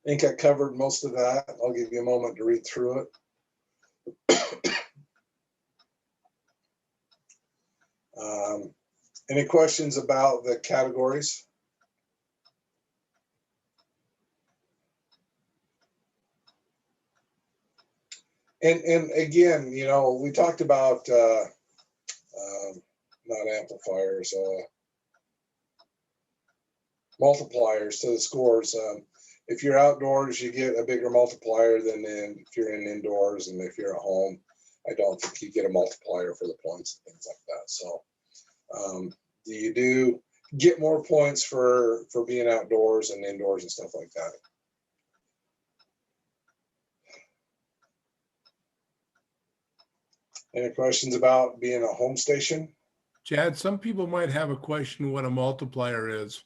I think I covered most of that. I'll give you a moment to read through it. Any questions about the categories? And again, you know, we talked about not amplifiers, multipliers to the scores. If you're outdoors, you get a bigger multiplier than if you're in indoors, and if you're at home, I don't think you get a multiplier for the points and things like that. So you do get more points for being outdoors and indoors and stuff like that. Any questions about being a home station? Chad, some people might have a question what a multiplier is.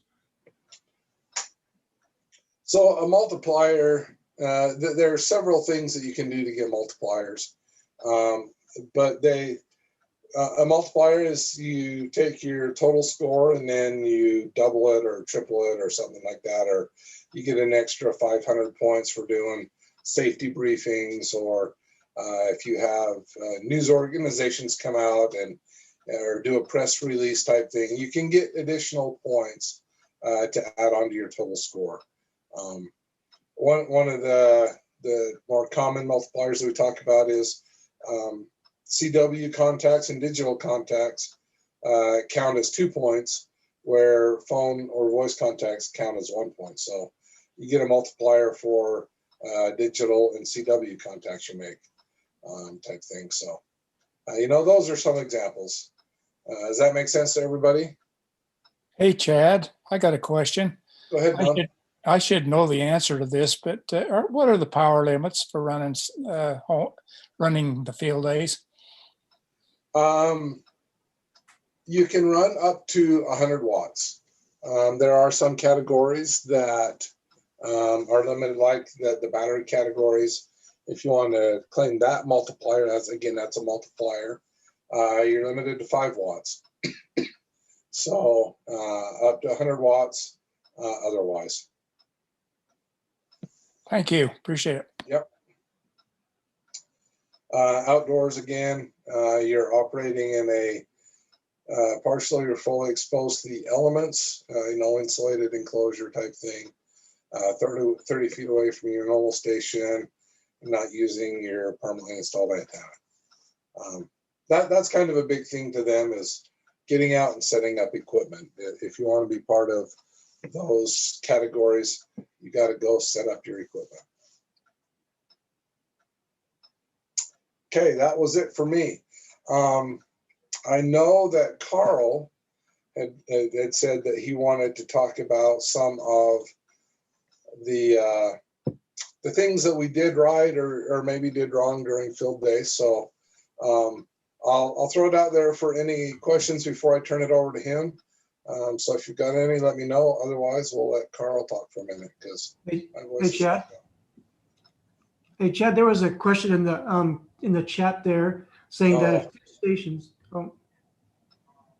So a multiplier, there are several things that you can do to get multipliers, but a multiplier is you take your total score and then you double it or triple it or something like that, or you get an extra 500 points for doing safety briefings, or if you have news organizations come out or do a press release type thing, you can get additional points to add on to your total score. One of the more common multipliers that we talk about is CW contacts and digital contacts count as 2 points, where phone or voice contacts count as 1 point. So you get a multiplier for digital and CW contacts you make, type thing. So, you know, those are some examples. Does that make sense to everybody? Hey, Chad, I got a question. Go ahead, Don. I should know the answer to this, but what are the power limits for running the field days? You can run up to 100 watts. There are some categories that are limited, like the battery categories. If you want to claim that multiplier, that's a multiplier. You're limited to 5 watts. So up to 100 watts otherwise. Thank you. Appreciate it. Yep. Outdoors, again, you're operating in a partially or fully exposed to the elements, insulated enclosure type thing, 30 feet away from your normal station, not using your permanently installed antenna. That's kind of a big thing to them, is getting out and setting up equipment. If you want to be part of those categories, you got to go set up your equipment. Okay, that was it for me. I know that Carl had said that he wanted to talk about some of the things that we did right or maybe did wrong during field day. So I'll throw it out there for any questions before I turn it over to him. So if you've got any, let me know. Otherwise, we'll let Carl talk for a minute, because Hey, Chad. Hey, Chad, there was a question in the chat there saying that stations.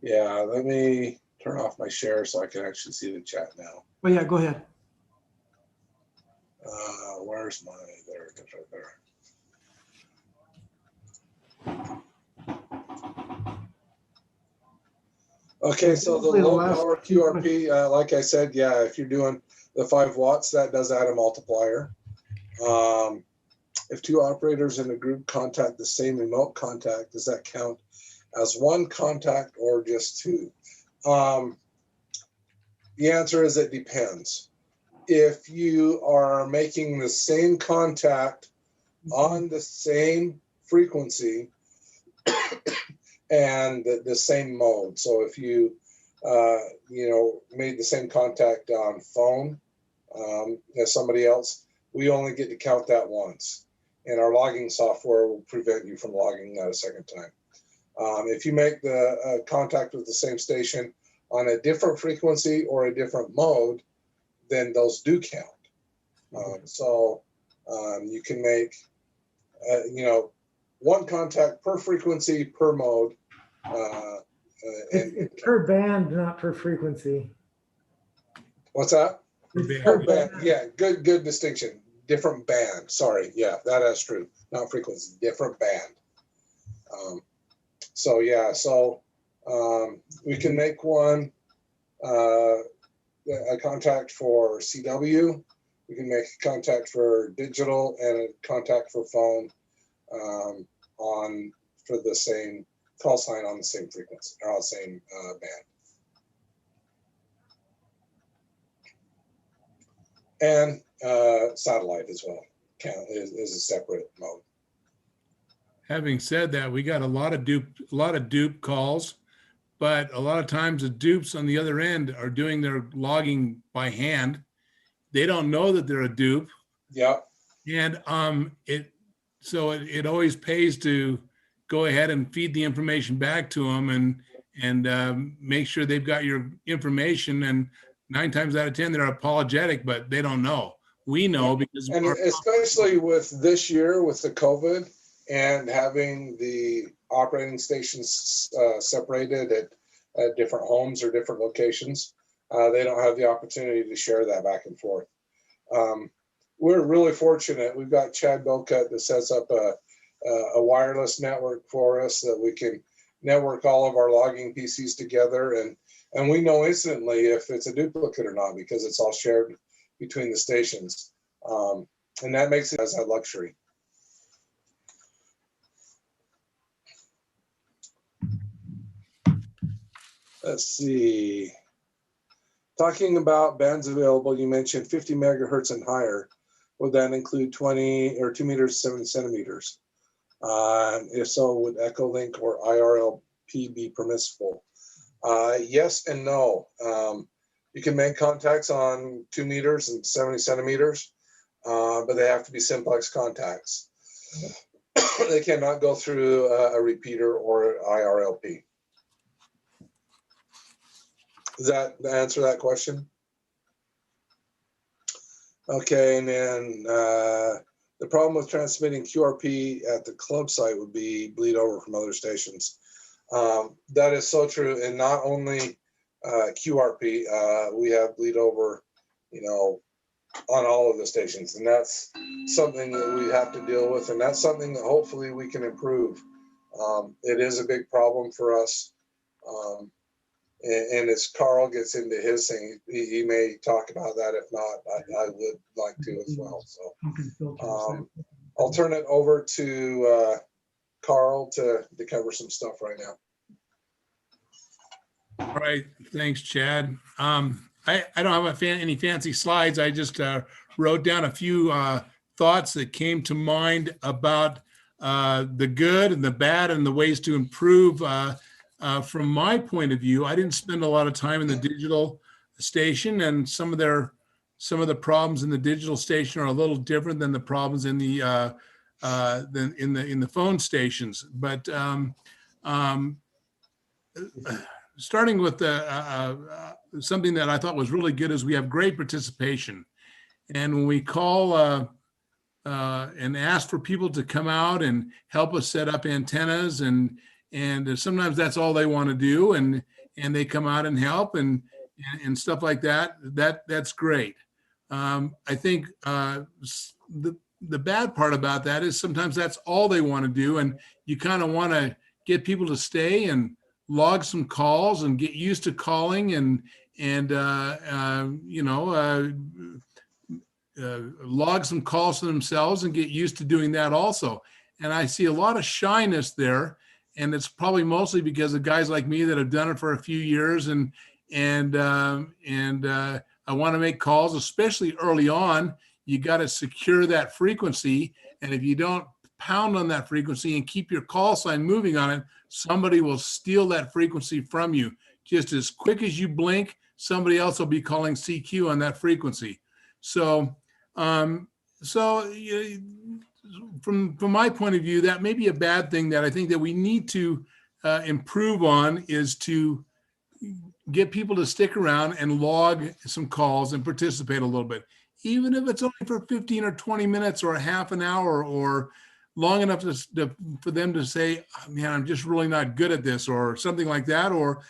Yeah, let me turn off my share so I can actually see the chat now. Oh yeah, go ahead. Where's my, there it is right there. Okay, so the low power QRP, like I said, yeah, if you're doing the 5 watts, that does add a multiplier. If 2 operators in a group contact the same remote contact, does that count as 1 contact or just 2? The answer is it depends. If you are making the same contact on the same frequency and the same mode, so if you made the same contact on phone as somebody else, we only get to count that once, and our logging software will prevent you from logging that a second time. If you make the contact with the same station on a different frequency or a different mode, then those do count. You can make, 1 contact per frequency per mode. It's per band, not per frequency. What's that? Per band. Yeah, good distinction. Different band. Sorry, yeah, that's true. Not frequency, different band. We can make one a contact for CW. We can make a contact for digital and a contact for phone for the same call sign on the same frequency or on the same band. And satellite as well is a separate mode. Having said that, we got a lot of dupe calls, but a lot of times the dupes on the other end are doing their logging by hand. They don't know that they're a dupe. Yep. And it always pays to go ahead and feed the information back to them and make sure they've got your information. And 9 times out of 10, they're apologetic, but they don't know. We know because, and especially with this year with the COVID and having the operating stations separated at different homes or different locations, they don't have the opportunity to share that back and forth. We're really fortunate. We've got Chad Belcutt that sets up a wireless network for us that we can network all of our logging PCs together, and we know instantly if it's a duplicate or not because it's all shared between the stations, and that makes it as a luxury. Let's see. Talking about bands available, you mentioned 50 megahertz and higher. Would that include 20 or 2 meters, 7 centimeters? If so, would Echolink or IRLP be permissible? Yes and no. You can make contacts on 2 meters and 70 centimeters, but they have to be simplex contacts. They cannot go through a repeater or IRLP. Does that answer that question? Okay, and then the problem with transmitting QRP at the club site would be bleed over from other stations. That is so true, and not only QRP, we have bleed over, on all of the stations. And that's something that we have to deal with. And that's something that hopefully we can improve. It is a big problem for us. And as Carl gets into his thing, he may talk about that. If not, I would like to as well. So I'll turn it over to Carl to cover some stuff right now. All right, thanks, Chad. I don't have any fancy slides. I just wrote down a few thoughts that came to mind about the good and the bad and the ways to improve. From my point of view, I didn't spend a lot of time in the digital station, and some of the problems in the digital station are a little different than the problems in the in the phone stations. But starting with something that I thought was really good is we have great participation. And when we call and ask for people to come out and help us set up antennas, and sometimes that's all they want to do, and they come out and help and stuff like that. That's great. I think the bad part about that is sometimes that's all they want to do, and you kind of want to get people to stay and log some calls and get used to calling and log some calls to themselves and get used to doing that also. And I see a lot of shyness there, and it's probably mostly because of guys like me that have done it for a few years, and I want to make calls, especially early on. You got to secure that frequency, and if you don't pound on that frequency and keep your call sign moving on it, somebody will steal that frequency from you. Just as quick as you blink, somebody else will be calling CQ on that frequency. So, from my point of view, that may be a bad thing that I think that we need to improve on, is to get people to stick around and log some calls and participate a little bit, even if it's only for 15 or 20 minutes or a half an hour, or long enough for them to say, oh, man, I'm just really not good at this, or something like that, or,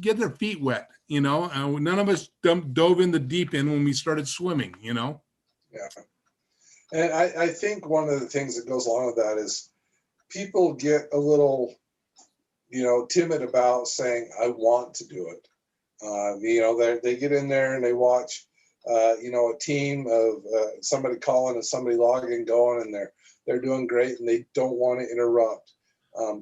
get their feet wet. None of us dove in the deep end when we started swimming, Yeah. And I think one of the things that goes along with that is people get a little, timid about saying, I want to do it. They get in there and they watch, a team of somebody calling and somebody logging, going, and they're doing great, and they don't want to interrupt.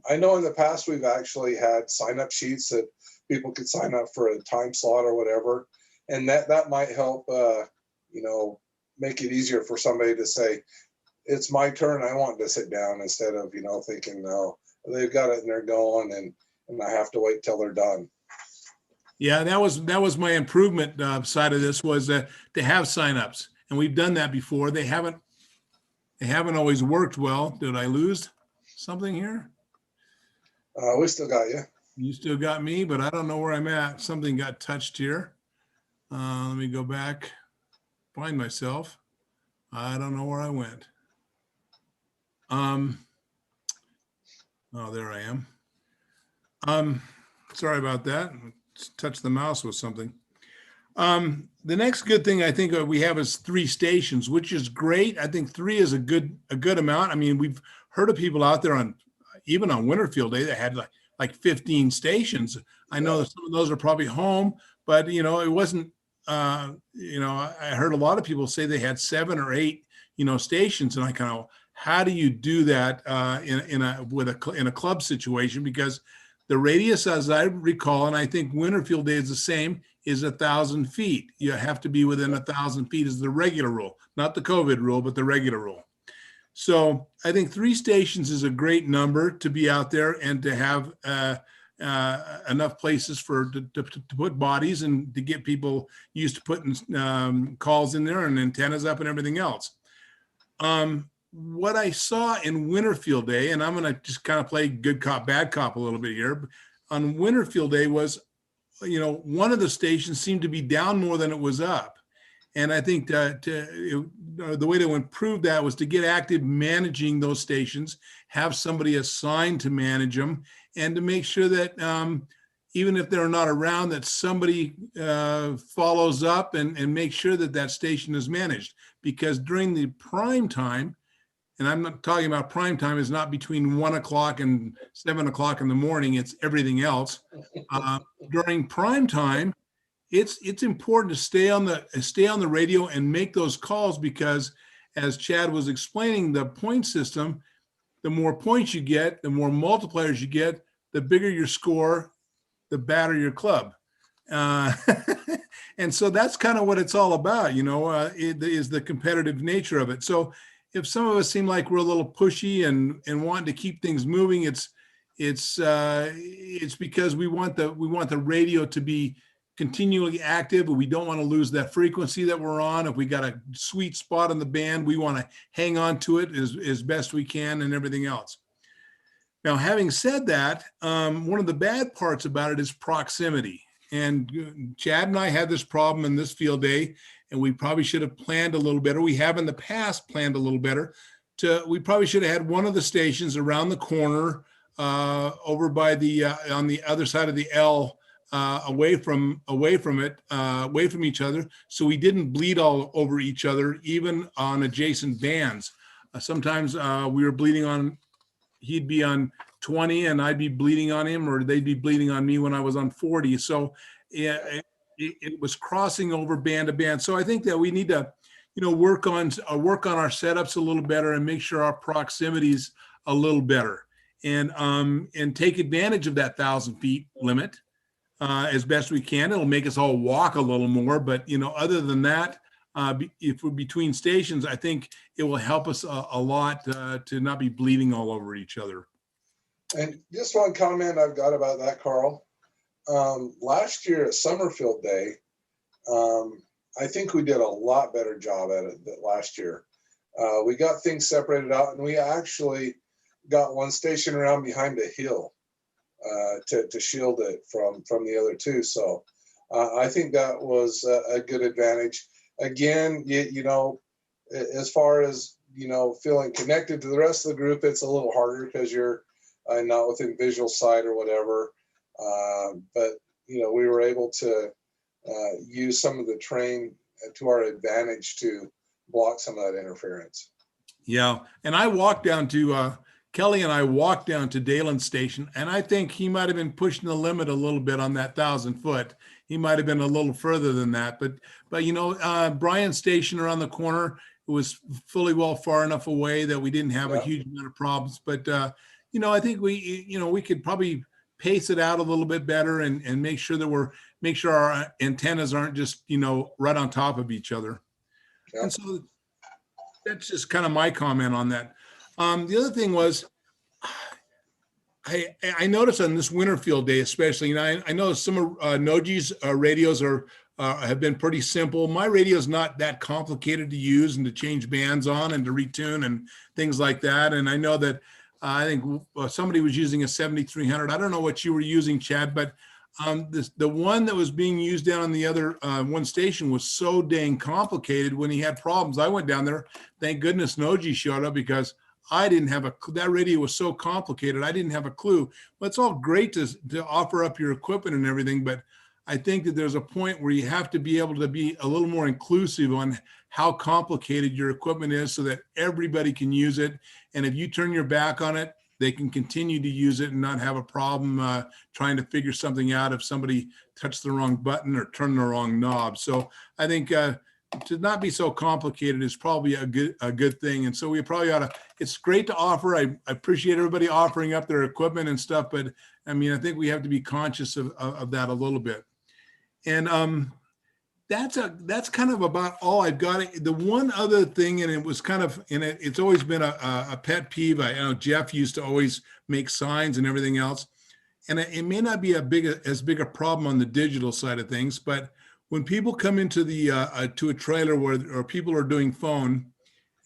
I know in the past we've actually had sign-up sheets that people could sign up for a time slot or whatever, and that might help, make it easier for somebody to say, it's my turn, I want to sit down, instead of, thinking, no, they've got it and they're going, and I have to wait till they're done. Yeah, that was my improvement side of this, was to have signups, and we've done that before. They haven't always worked well. Did I lose something here? We still got you. You still got me, but I don't know where I'm at. Something got touched here. Let me go back, find myself. I don't know where I went. Oh, there I am. Sorry about that. Touch the mouse with something. The next good thing I think we have is 3 stations, which is great. I think 3 is a good amount. I mean, we've heard of people out there even on Winterfield Day that had like 15 stations. I know that some of those are probably home, but it wasn't. I heard a lot of people say they had 7 or 8 stations, and I kind of, how do you do that in a club situation? Because the radius, as I recall, and I think Winterfield Day is the same, is 1,000 feet. You have to be within 1,000 feet is the regular rule, not the COVID rule, but the regular rule. So I think 3 stations is a great number to be out there and to have enough places to put bodies and to get people used to putting calls in there and antennas up and everything else. What I saw in Winterfield Day, and I'm going to just kind of play good cop, bad cop a little bit here. On Winterfield Day was, one of the stations seemed to be down more than it was up. And I think the way to improve that was to get active managing those stations, have somebody assigned to manage them, and to make sure that, even if they're not around, that somebody follows up and makes sure that that station is managed. Because during the prime time, and I'm not talking about prime time, is not between 1 o'clock and 7 o'clock in the morning, it's everything else. During prime time, it's important to stay on the radio and make those calls, because as Chad was explaining, the point system, the more points you get, the more multipliers you get, the bigger your score, the better your club. And so that's kind of what it's all about, it is the competitive nature of it. So if some of us seem like we're a little pushy and wanting to keep things moving, it's because we want the radio to be continually active, but we don't want to lose that frequency that we're on. If we got a sweet spot on the band, we want to hang on to it as best we can and everything else. Now, having said that, one of the bad parts about it is proximity. And Chad and I had this problem in this field day, and we probably should have planned a little better. We have in the past planned a little better. We probably should have had one of the stations around the corner over by the on the other side of the L, away from each other, so we didn't bleed all over each other, even on adjacent bands. Sometimes we were bleeding on, he'd be on 20 and I'd be bleeding on him, or they'd be bleeding on me when I was on 40. So it was crossing over band to band. So I think that we need to, work on our setups a little better and make sure our proximity's a little better, and take advantage of that 1,000 feet limit as best we can. It'll make us all walk a little more, but other than that, if we're between stations, I think it will help us a lot to not be bleeding all over each other. And just one comment I've got about that, Carl. Last year at Summerfield Day, I think we did a lot better job at it than last year. We got things separated out, and we actually got one station around behind a hill to shield it from the other two. So I think that was a good advantage. Again, as far as feeling connected to the rest of the group, it's a little harder because you're not within visual sight or whatever. But we were able to use some of the terrain to our advantage to block some of that interference. Yeah, and I walked down to Kelly and I walked down to Dalen's station, and I think he might have been pushing the limit a little bit on that 1,000 foot. He might have been a little further than that, but Brian's station around the corner, it was fully well far enough away that we didn't have a huge amount of problems. But I think we could probably pace it out a little bit better and make sure our antennas aren't just right on top of each other. Yep. And so that's just kind of my comment on that. The other thing was, I noticed on this Winterfield Day, especially, and I know some of Noji's radios have been pretty simple. My radio is not that complicated to use and to change bands on and to retune and things like that. And I know that I think somebody was using a 7300. I don't know what you were using, Chad, but the one that was being used down on the other one station was so dang complicated. When he had problems, I went down there. Thank goodness Noji showed up, because I didn't have that radio was so complicated. I didn't have a clue. But it's all great to offer up your equipment and everything, but I think that there's a point where you have to be able to be a little more inclusive on how complicated your equipment is, so that everybody can use it. And if you turn your back on it, they can continue to use it and not have a problem trying to figure something out if somebody touched the wrong button or turned the wrong knob. So I think to not be so complicated is probably a good thing. And so we probably ought to, it's great to offer. I appreciate everybody offering up their equipment and stuff, but I mean, I think we have to be conscious of that a little bit. And that's kind of about all I've got. The one other thing, and it was kind of, and it's always been a pet peeve. I know Jeff used to always make signs and everything else, and it may not be as big a problem on the digital side of things, but when people come into the to a trailer where people are doing phone,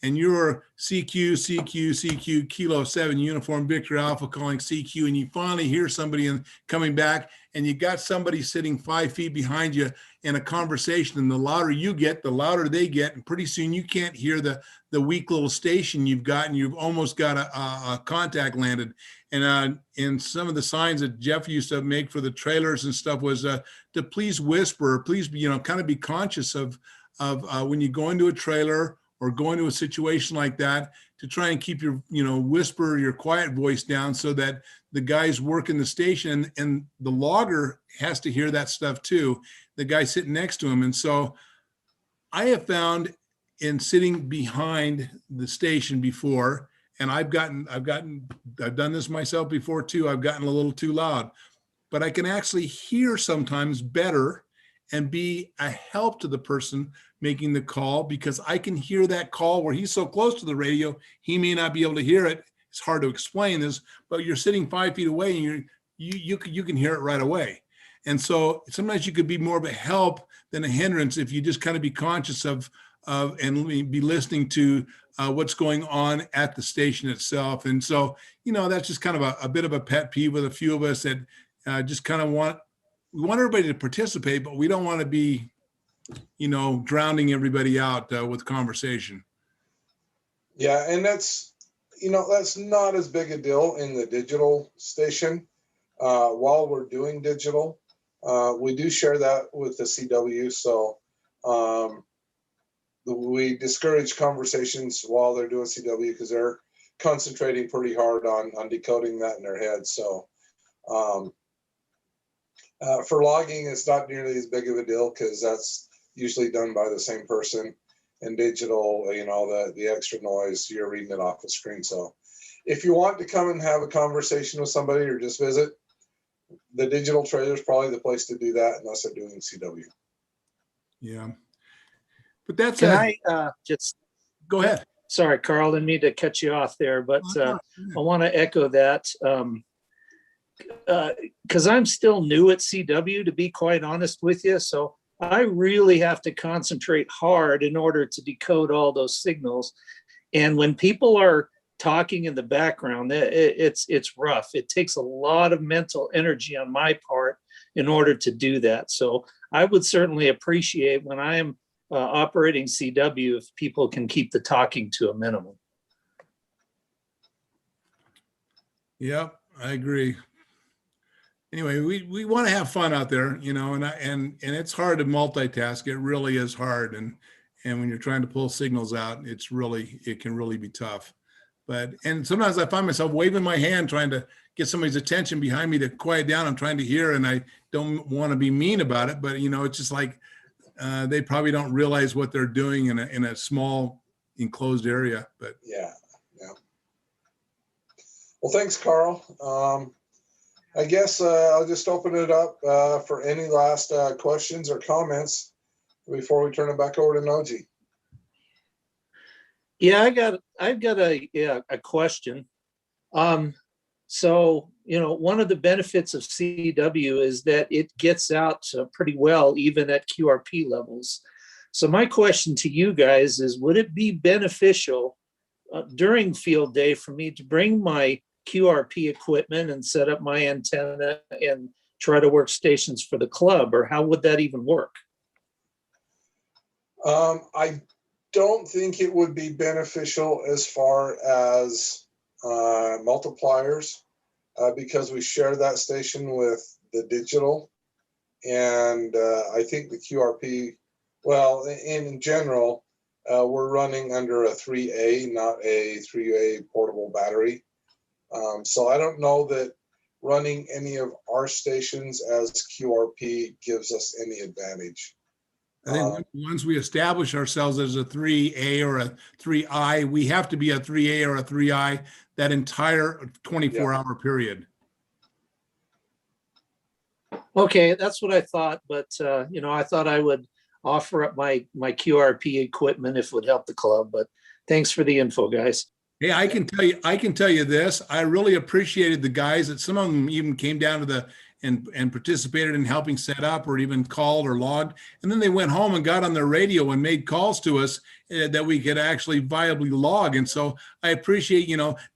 and you're CQ, Kilo 7 Uniform Victor Alpha calling CQ, and you finally hear somebody coming back, and you got somebody sitting 5 feet behind you in a conversation, and the louder you get, the louder they get, and pretty soon you can't hear the weak little station you've got, and you've almost got a contact landed. And in some of the signs that Jeff used to make for the trailers and stuff was to please whisper, please, kind of be conscious of when you go into a trailer or go into a situation like that, to try and keep your, whisper your quiet voice down so that the guys working the station and the logger has to hear that stuff too, the guy sitting next to him. And so I have found in sitting behind the station before, and I've done this myself before too, I've gotten a little too loud, but I can actually hear sometimes better and be a help to the person making the call, because I can hear that call where he's so close to the radio, he may not be able to hear it. It's hard to explain this, but you're sitting 5 feet away and you can hear it right away. And so sometimes you could be more of a help than a hindrance if you just kind of be conscious of and be listening to what's going on at the station itself. And so, that's just kind of a bit of a pet peeve with a few of us that just kind of we want everybody to participate, but we don't want to be, drowning everybody out with conversation. Yeah, and that's not as big a deal in the digital station. While we're doing digital, we do share that with the CW. So we discourage conversations while they're doing CW because they're concentrating pretty hard on decoding that in their head. So for logging, it's not nearly as big of a deal because that's usually done by the same person. And digital, the extra noise, you're reading it off the screen. So if you want to come and have a conversation with somebody or just visit, the digital trailer is probably the place to do that unless they're doing CW. Yeah. But that's Can I just go ahead. Sorry, Carl, didn't mean to cut you off there, but I want to echo that because I'm still new at CW, to be quite honest with you. So I really have to concentrate hard in order to decode all those signals. And when people are talking in the background, it's rough. It takes a lot of mental energy on my part in order to do that. So I would certainly appreciate when I am operating CW if people can keep the talking to a minimum. Yeah, I agree. Anyway, we want to have fun out there, and it's hard to multitask. It really is hard. And when you're trying to pull signals out, it can really be tough. And sometimes I find myself waving my hand, trying to get somebody's attention behind me to quiet down. I'm trying to hear, and I don't want to be mean about it, but it's just like they probably don't realize what they're doing in a small enclosed area. But yeah. Well, thanks, Carl. I guess I'll just open it up for any last questions or comments before we turn it back over to Noji. Yeah, I've got a question. So, one of the benefits of CW is that it gets out pretty well, even at QRP levels. So my question to you guys is, would it be beneficial during field day for me to bring my QRP equipment and set up my antenna and try to work stations for the club, or how would that even work? I don't think it would be beneficial as far as multipliers because we share that station with the digital, and I think the QRP, well, in general, we're running under a 3A, not a 3A portable battery. So I don't know that running any of our stations as QRP gives us any advantage. I think once we establish ourselves as a 3A or a 3I, we have to be a 3A or a 3I that entire 24-hour period. Okay, that's what I thought, but I thought I would offer up my QRP equipment if it would help the club. But thanks for the info, guys. Hey, I can tell you this. I really appreciated the guys that some of them even came down to and participated in helping set up or even called or logged. And then they went home and got on their radio and made calls to us that we could actually viably log. And so I appreciate,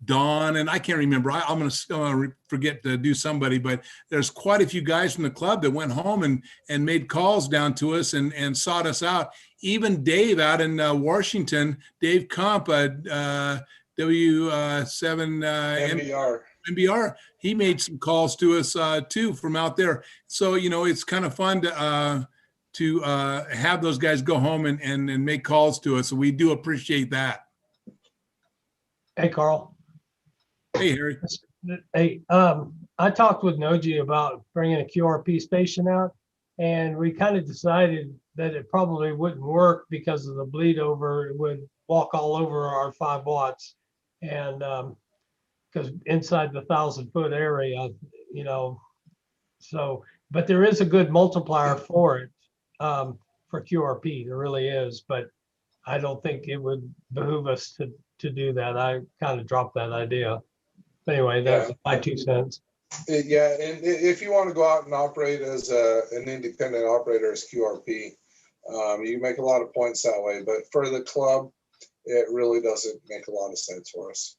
Don, and I can't remember, I'm going to forget to do somebody, but there's quite a few guys from the club that went home and made calls down to us and sought us out. Even Dave out in Washington, Dave Kump, W7 MBR, he made some calls to us too from out there. So, it's kind of fun to have those guys go home and make calls to us. So we do appreciate that. Hey, Carl. Hey, Harry. Hey, I talked with Noji about bringing a QRP station out, and we kind of decided that it probably wouldn't work because of the bleed over. It would walk all over our 5 watts. And because inside the 1,000-foot area, but there is a good multiplier for it, for QRP. There really is, but I don't think it would behoove us to do that. I kind of dropped that idea. But anyway, that's my 2 cents. Yeah, and if you want to go out and operate as an independent operator as QRP, you can make a lot of points that way. But for the club, it really doesn't make a lot of sense for us.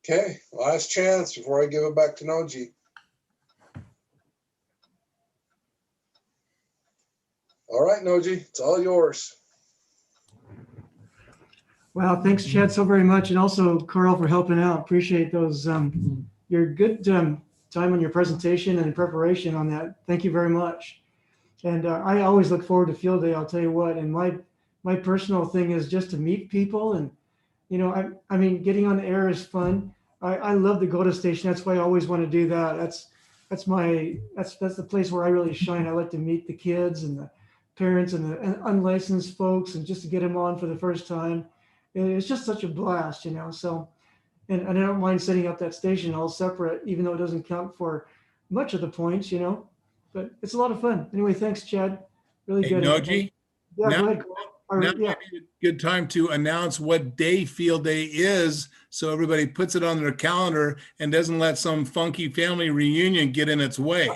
Okay, last chance before I give it back to Noji. All right, Noji, it's all yours. Wow, thanks, Chad, so very much. And also, Carl, for helping out. Appreciate those, your good time on your presentation and preparation on that. Thank you very much. And I always look forward to field day, I'll tell you what. And my personal thing is just to meet people. And, I mean, getting on the air is fun. I love the GOTA station. That's why I always want to do that. That's the place where I really shine. I like to meet the kids and the parents and the unlicensed folks, and just to get them on for the first time. It's just such a blast, so, and I don't mind setting up that station all separate, even though it doesn't count for much of the points, but it's a lot of fun. Anyway, thanks, Chad. Really good. Noji, yeah, now, go ahead. now might be a good time to announce what day field day is, so everybody puts it on their calendar and doesn't let some funky family reunion get in its way.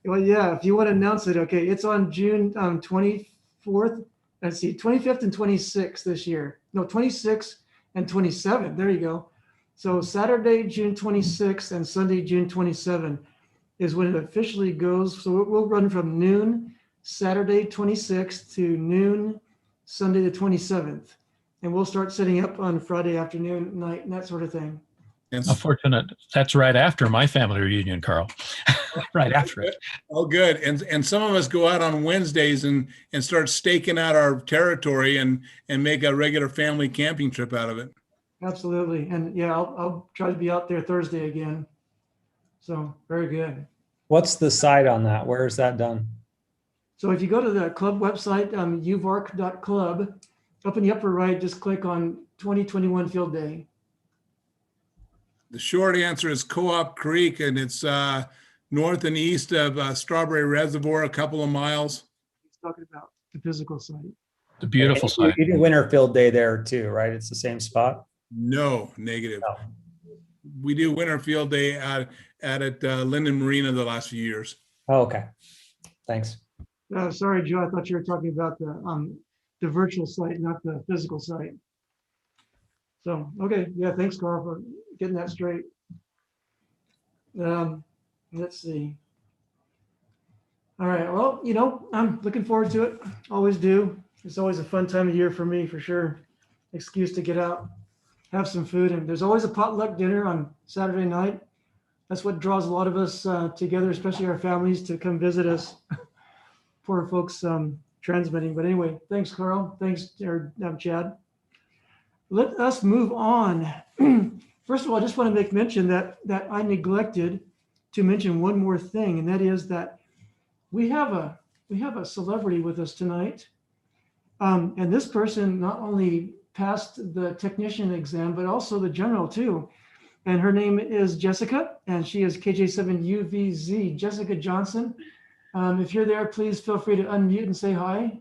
Well, yeah, if you want to announce it, okay, it's on June 24th. Let's see, 25th and 26th this year. No, 26th and 27th. There you go. So Saturday, June 26th and Sunday, June 27th is when it officially goes. So it will run from noon, Saturday 26th to noon, Sunday the 27th. And we'll start setting up on Friday afternoon, night, and that sort of thing. Unfortunate. That's right after my family reunion, Carl. Right after it. Oh, good. And some of us go out on Wednesdays and start staking out our territory and make a regular family camping trip out of it. Absolutely. And yeah, I'll try to be out there Thursday again. So very good. What's the site on that? Where is that done? So if you go to the club website, uvarc.club, up in the upper right, just click on 2021 Field Day. The short answer is Co-op Creek, and it's north and east of Strawberry Reservoir, a couple of miles. He's talking about the physical site. The beautiful site. You do winter field day there too, right? It's the same spot? No, negative. No. We do winter field day at Linden Marina the last few years. Oh, okay. Thanks. Sorry, Joe, I thought you were talking about the virtual site, not the physical site. So, okay. Yeah, thanks, Carl, for getting that straight. Let's see. All right. Well, I'm looking forward to it. Always do. It's always a fun time of year for me, for sure. Excuse to get out, have some food. And there's always a potluck dinner on Saturday night. That's what draws a lot of us together, especially our families, to come visit us. Poor folks transmitting. But anyway, thanks, Carl. Thanks, Chad. Let us move on. First of all, I just want to make mention that I neglected to mention one more thing, and that is that we have a celebrity with us tonight. And this person not only passed the technician exam, but also the general too. And her name is Jessica, and she is KJ7UVZ. Jessica Johnson. If you're there, please feel free to unmute and say hi.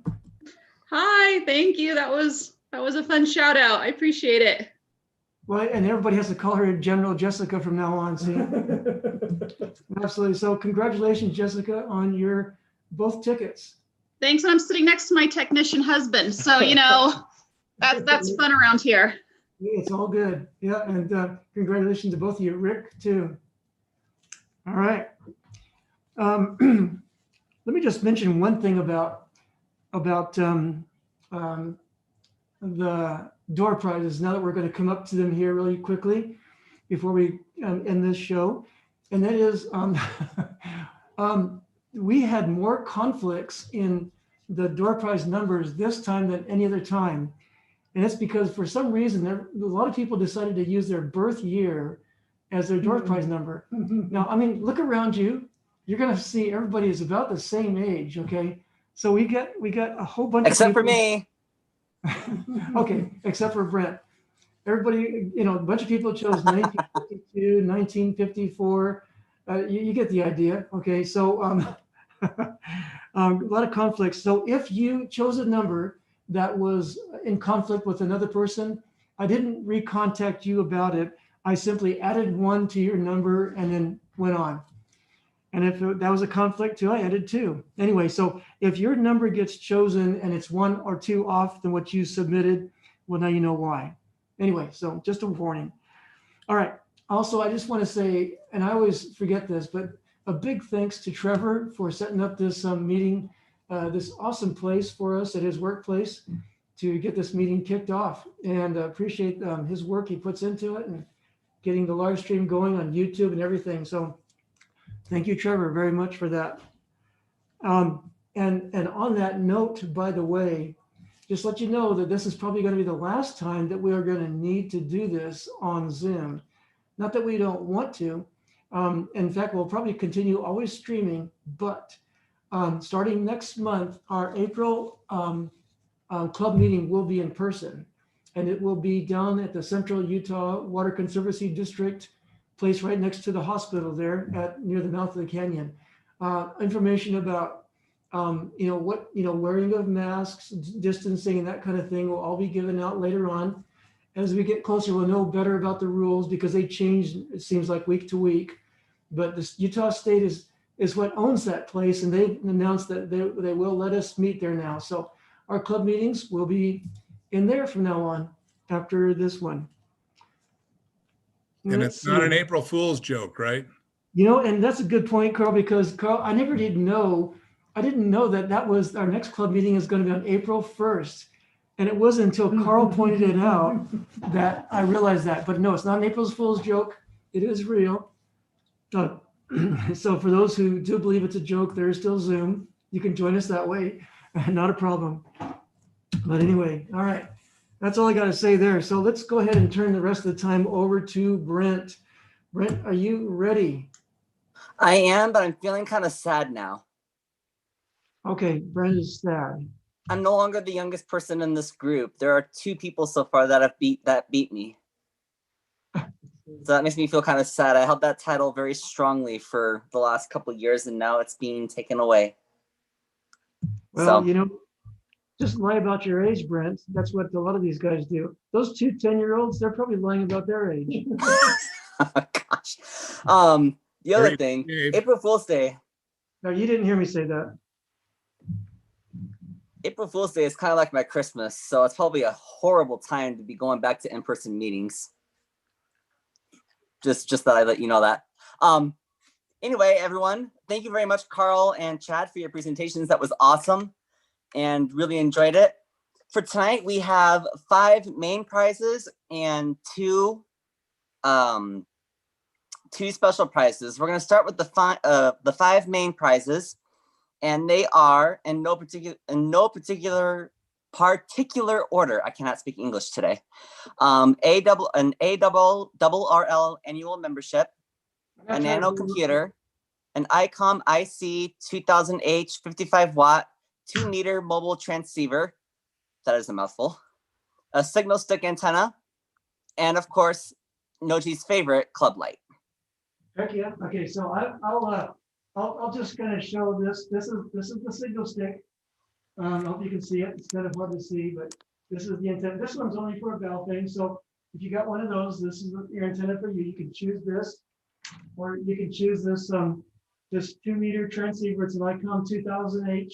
Hi, thank you. That was That was a fun shout out. I appreciate it. Well, and everybody has to call her General Jessica from now on. See, absolutely. So congratulations, Jessica, on your both tickets. Thanks. I'm sitting next to my technician husband. So, that's fun around here. It's all good. Yeah. And congratulations to both of you, Rick, too. All right. Let me just mention one thing about the door prizes, now that we're going to come up to them here really quickly before we end this show. And that is, we had more conflicts in the door prize numbers this time than any other time. And it's because for some reason, a lot of people decided to use their birth year as their door prize number. Now, I mean, look around you. You're going to see everybody is about the same age, okay? So we got a whole bunch Except of for people. me. Okay, except for Brent. Everybody, a bunch of people chose 1952, 1954. You get the idea, okay? So a lot of conflicts. So if you chose a number that was in conflict with another person, I didn't recontact you about it. I simply added one to your number and then went on. And if that was a conflict too, I added two. Anyway, so if your number gets chosen and it's one or two off than what you submitted, well, now you know why. Anyway, so just a warning. All right. Also, I just want to say, and I always forget this, but a big thanks to Trevor for setting up this meeting, this awesome place for us at his workplace to get this meeting kicked off, and appreciate his work he puts into it and getting the live stream going on YouTube and everything. So thank you, Trevor, very much for that. And on that note, by the way, just let you know that this is probably going to be the last time that we are going to need to do this on Zoom. Not that we don't want to. In fact, we'll probably continue always streaming, but starting next month, our April club meeting will be in person, and it will be down at the Central Utah Water Conservancy District, place right next to the hospital there near the mouth of the canyon. Information about wearing of masks, distancing, and that kind of thing will all be given out later on. As we get closer, we'll know better about the rules because they change, it seems like, week to week. But this Utah State is what owns that place, and they announced that they will let us meet there now. So our club meetings will be in there from now on after this one. And it's not an April Fool's joke, right? And that's a good point, Carl, because Carl, I didn't know that was our next club meeting is going to be on April 1st. And it wasn't until Carl pointed it out that I realized that. But no, it's not an April Fool's joke. It is real. So for those who do believe it's a joke, there is still Zoom. You can join us that way. Not a problem. But anyway, all right. That's all I got to say there. So let's go ahead and turn the rest of the time over to Brent. Brent, are you ready? I am, but I'm feeling kind of sad now. Okay, Brent is sad. I'm no longer the youngest person in this group. There are two people so far that beat me. So that makes me feel kind of sad. I held that title very strongly for the last couple of years, and now it's being taken away. Well, just lie about your age, Brent. That's what a lot of these guys do. Those two 10-year-olds, they're probably lying about their age. Gosh. The other thing, April Fool's Day. No, you didn't hear me say that. April Fool's Day is kind of like my Christmas, so it's probably a horrible time to be going back to in-person meetings. Just that I let you know that. Anyway, everyone, thank you very much, Carl and Chad, for your presentations. That was awesome and really enjoyed it. For tonight, we have 5 main prizes and two special prizes. We're going to start with the 5 main prizes. And they are in no particular order. I cannot speak English today. An ARRL annual membership, a Nano computer, an ICOM IC 2000H 55 watt 2 meter mobile transceiver. That is a mouthful. A signal stick antenna, and of course, Noji's favorite, club light. Heck yeah. Okay, so I'll just kind of show this. This is the signal stick. I hope you can see it. It's kind of hard to see, but This is the antenna. This one's only for a bell thing. So if you got one of those, this is your antenna for you. You can choose this, or you can choose this 2-meter transceiver. It's an ICOM 2000H.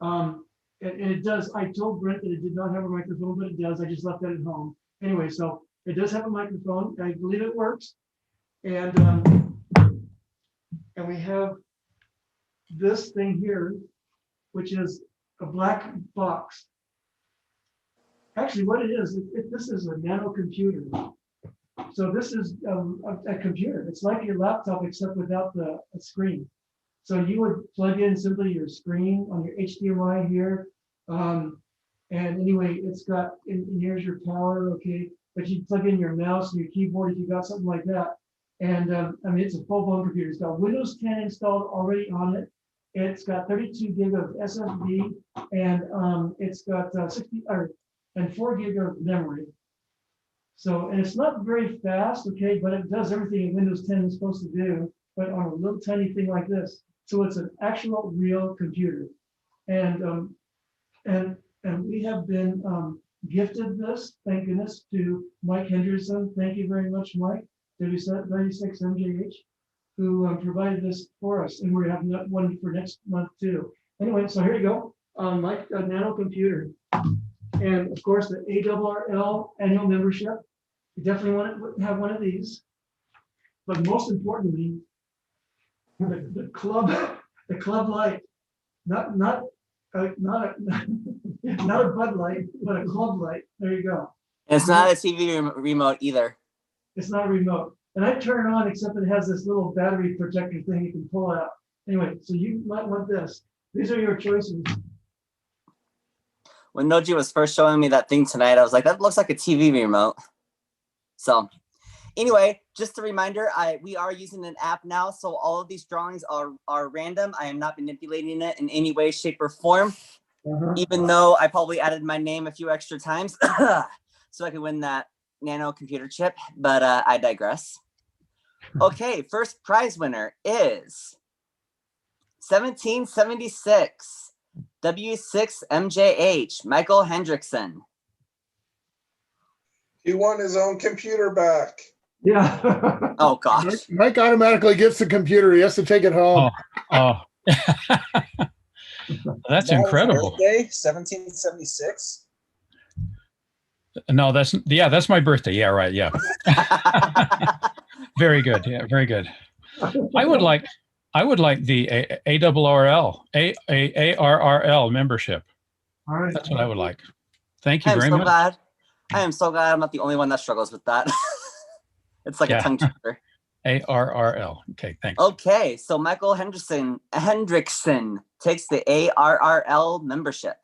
And it does. I told Brent that it did not have a microphone, but it does. I just left that at home. Anyway, so it does have a microphone. I believe it works. And we have this thing here, which is a black box. Actually, what it is, this is a nano computer. So this is a computer. It's like your laptop, except without the screen. So you would plug in simply your screen on your HDMI here. And anyway, it's got, and here's your power, okay? But you plug in your mouse and your keyboard if you got something like that. And I mean, it's a full-blown computer. It's got Windows 10 installed already on it. It's got 32 gig of SSD, and it's got 4 gig of memory. So, and it's not very fast, okay, but it does everything Windows 10 is supposed to do, but on a little tiny thing like this. So it's an actual real computer. And we have been gifted this, thank goodness, to Mike Henderson. Thank you very much, Mike, 36 MJH, who provided this for us. And we're having one for next month too. Anyway, so here you go, Mike, a nano computer. And of course, the ARRL annual membership. You definitely want to have one of these. But most importantly, the club light, not a Bud Light, but a club light. There you go. And it's not a TV remote either. It's not a remote. And I turn it on, except it has this little battery protector thing you can pull out. Anyway, so you might want this. These are your choices. When Noji was first showing me that thing tonight, I was like, that looks like a TV remote. So anyway, just a reminder, we are using an app now. So all of these drawings are random. I am not manipulating it in any way, shape, or form. Even though I probably added my name a few extra times so I could win that nano computer chip, but I digress. Okay, first prize winner is 1776 W6MJH, Michael Hendrickson. He won his own computer back. Yeah. Oh gosh. Mike automatically gets the computer. He has to take it home. Oh. That's incredible. Birthday, 1776. No, that's my birthday. Yeah, right. Yeah. Very good. Yeah, very good. I would like the ARRL membership. All right. That's what I would like. Thank you very much. I am so glad I'm not the only one that struggles with that. It's like a tongue twister. ARRL. Okay, thanks. Okay, so Michael Hendrickson takes the ARRL membership.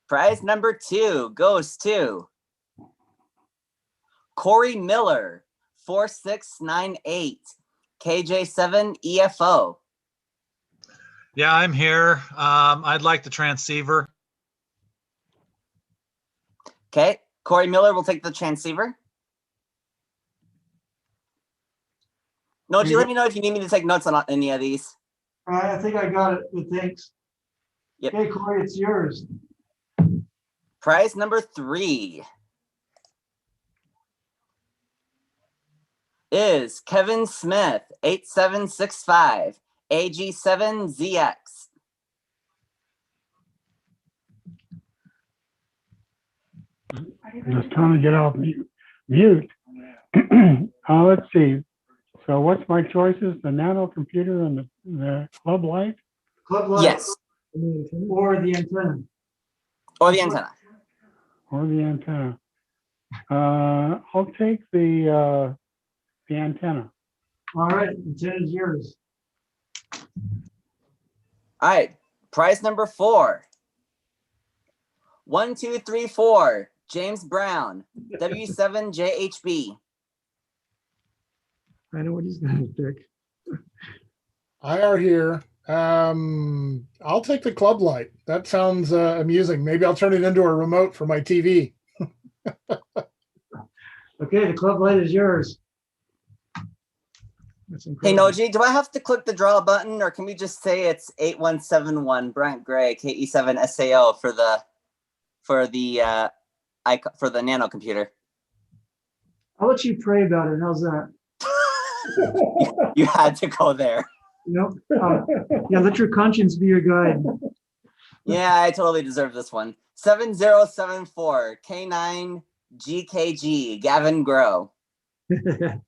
Prize number 2 goes to Corey Miller, 4698, KJ7 EFO. Yeah, I'm here. I'd like the transceiver. Okay, Corey Miller will take the transceiver. Noji, let me know if you need me to take notes on any of these. I think I got it, but thanks. Yep. Hey, Corey, it's yours. Prize number 3 is Kevin Smith, 8765, AG7ZX. Just trying to get off mute. Let's see. So what's my choices? The nano computer and the club light? Club light. Yes. Or the antenna. Or the antenna. Or the antenna. I'll take the antenna. All right, antenna is yours. All right, prize number 4. 1234, James Brown, W7JHB. I know what he's going to pick. I are here. I'll take the club light. That sounds amusing. Maybe I'll turn it into a remote for my TV. Okay, the club light is yours. Hey, Noji, do I have to click the draw button, or can we just say it's 8171 Brent Gray, KE7 SAO for the for the nano computer. I'll let you pray about it. How's that? You had to go there. Nope. Yeah, let your conscience be your guide. Yeah, I totally deserve this one. 7074 K9 GKG Gavin Grow. Okay,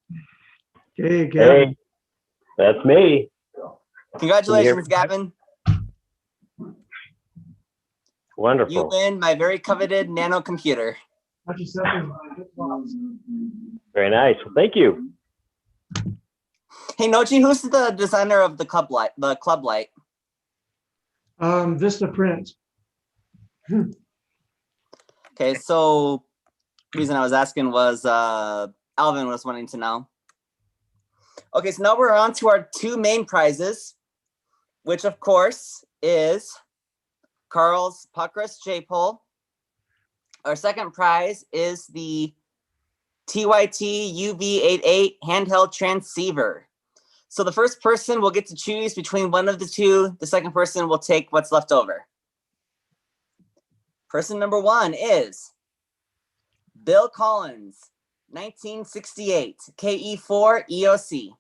Gavin. Hey, that's me. Congratulations, Gavin. Wonderful. You win my very coveted nano computer. Very nice. Well, thank you. Hey, Nochi, who's the designer of the club light? The club light. Vista Print. Okay, so reason I was asking was Alvin was wanting to know. Okay, so now we're on to our two main prizes, which of course is Carl's Pockrus J-pole. Our second prize is the TYT UV88 handheld transceiver. So the first person will get to choose between one of the two. The second person will take what's left over. Person number one is Bill Collins, 1968, KE4 EOC.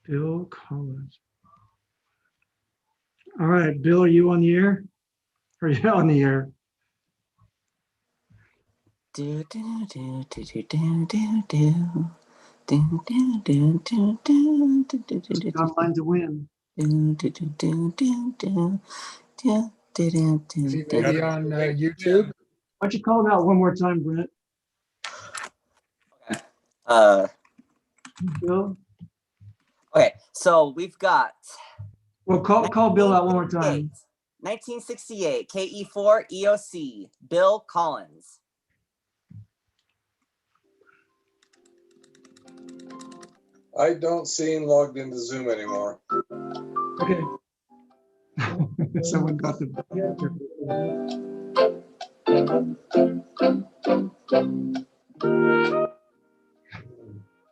Bill Collins. All right, Bill, are you on the air? Are you on the air? Do do do do do do do do do do do do do do do. Online to win. Is he maybe on YouTube? Why don't you call it out one more time, Brent? Bill? Okay, so we've got. Well, call Bill out one more time. 1968 KE4 EOC, Bill Collins. I don't see him logged into Zoom anymore. Okay. Someone got the.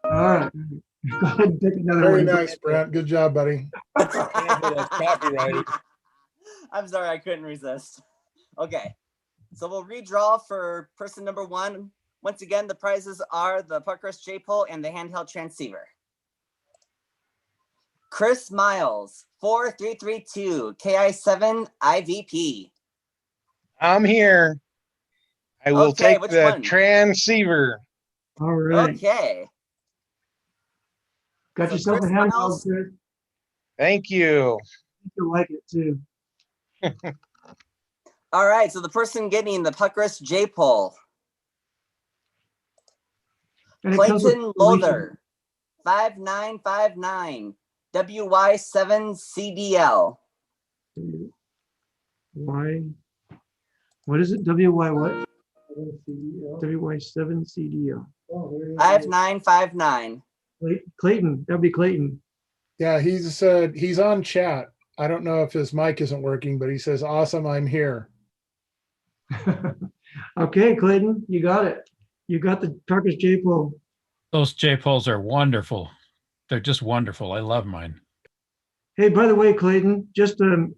All right. Go ahead and pick another Very one. nice, Brent. Good job, buddy. Copyrighted. I'm sorry, I couldn't resist. Okay, so we'll redraw for person number one. Once again, the prizes are the Pockrus J-pole and the handheld transceiver. Chris Miles, 4332 KI7 IVP. I'm here. I will Okay, take which the one? transceiver. All right. Okay. Got So yourself a Chris handheld, Miles- Chris. Thank you. You'll like it too. All right, so the person getting the Pockrus J-pole, And it comes with Clayton Lother, 5959 WY7CDL. Y. What is it? WY what? WY7CDL. 5959. Clayton. That'd be Clayton. Yeah, he's on chat. I don't know if his mic isn't working, but he says, "Awesome, I'm here." Okay, Clayton, you got it. You got the Pockrus J-pole. Those J-poles are wonderful. They're just wonderful. I love mine. Hey, by the way, Clayton, just a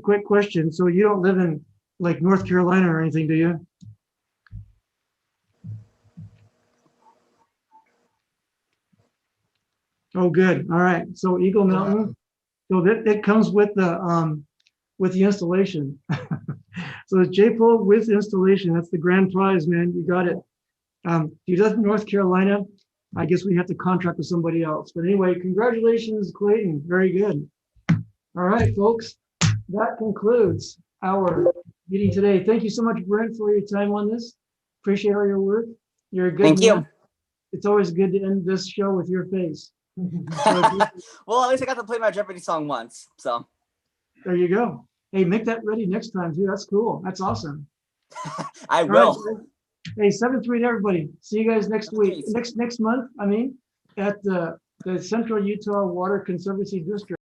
quick question. So you don't live in like North Carolina or anything, do you? Oh, good. All right. So Eagle Mountain. So that comes with the installation. So the J-pole with installation. That's the grand prize, man. You got it. If you live in North Carolina, I guess we have to contract with somebody else. But anyway, congratulations, Clayton. Very good. All right, folks. That concludes our meeting today. Thank you so much, Brent, for your time on this. Appreciate all your work. You're a good Thank you. man. It's always good to end this show with your face. Well, at least I got to play my Jeopardy song once, so. There you go. Hey, make that ready next time too. That's cool. That's awesome. I All will. right, hey, 7-3 to everybody. See you guys next week. Next month, I mean, at the Central Utah Water Conservancy District.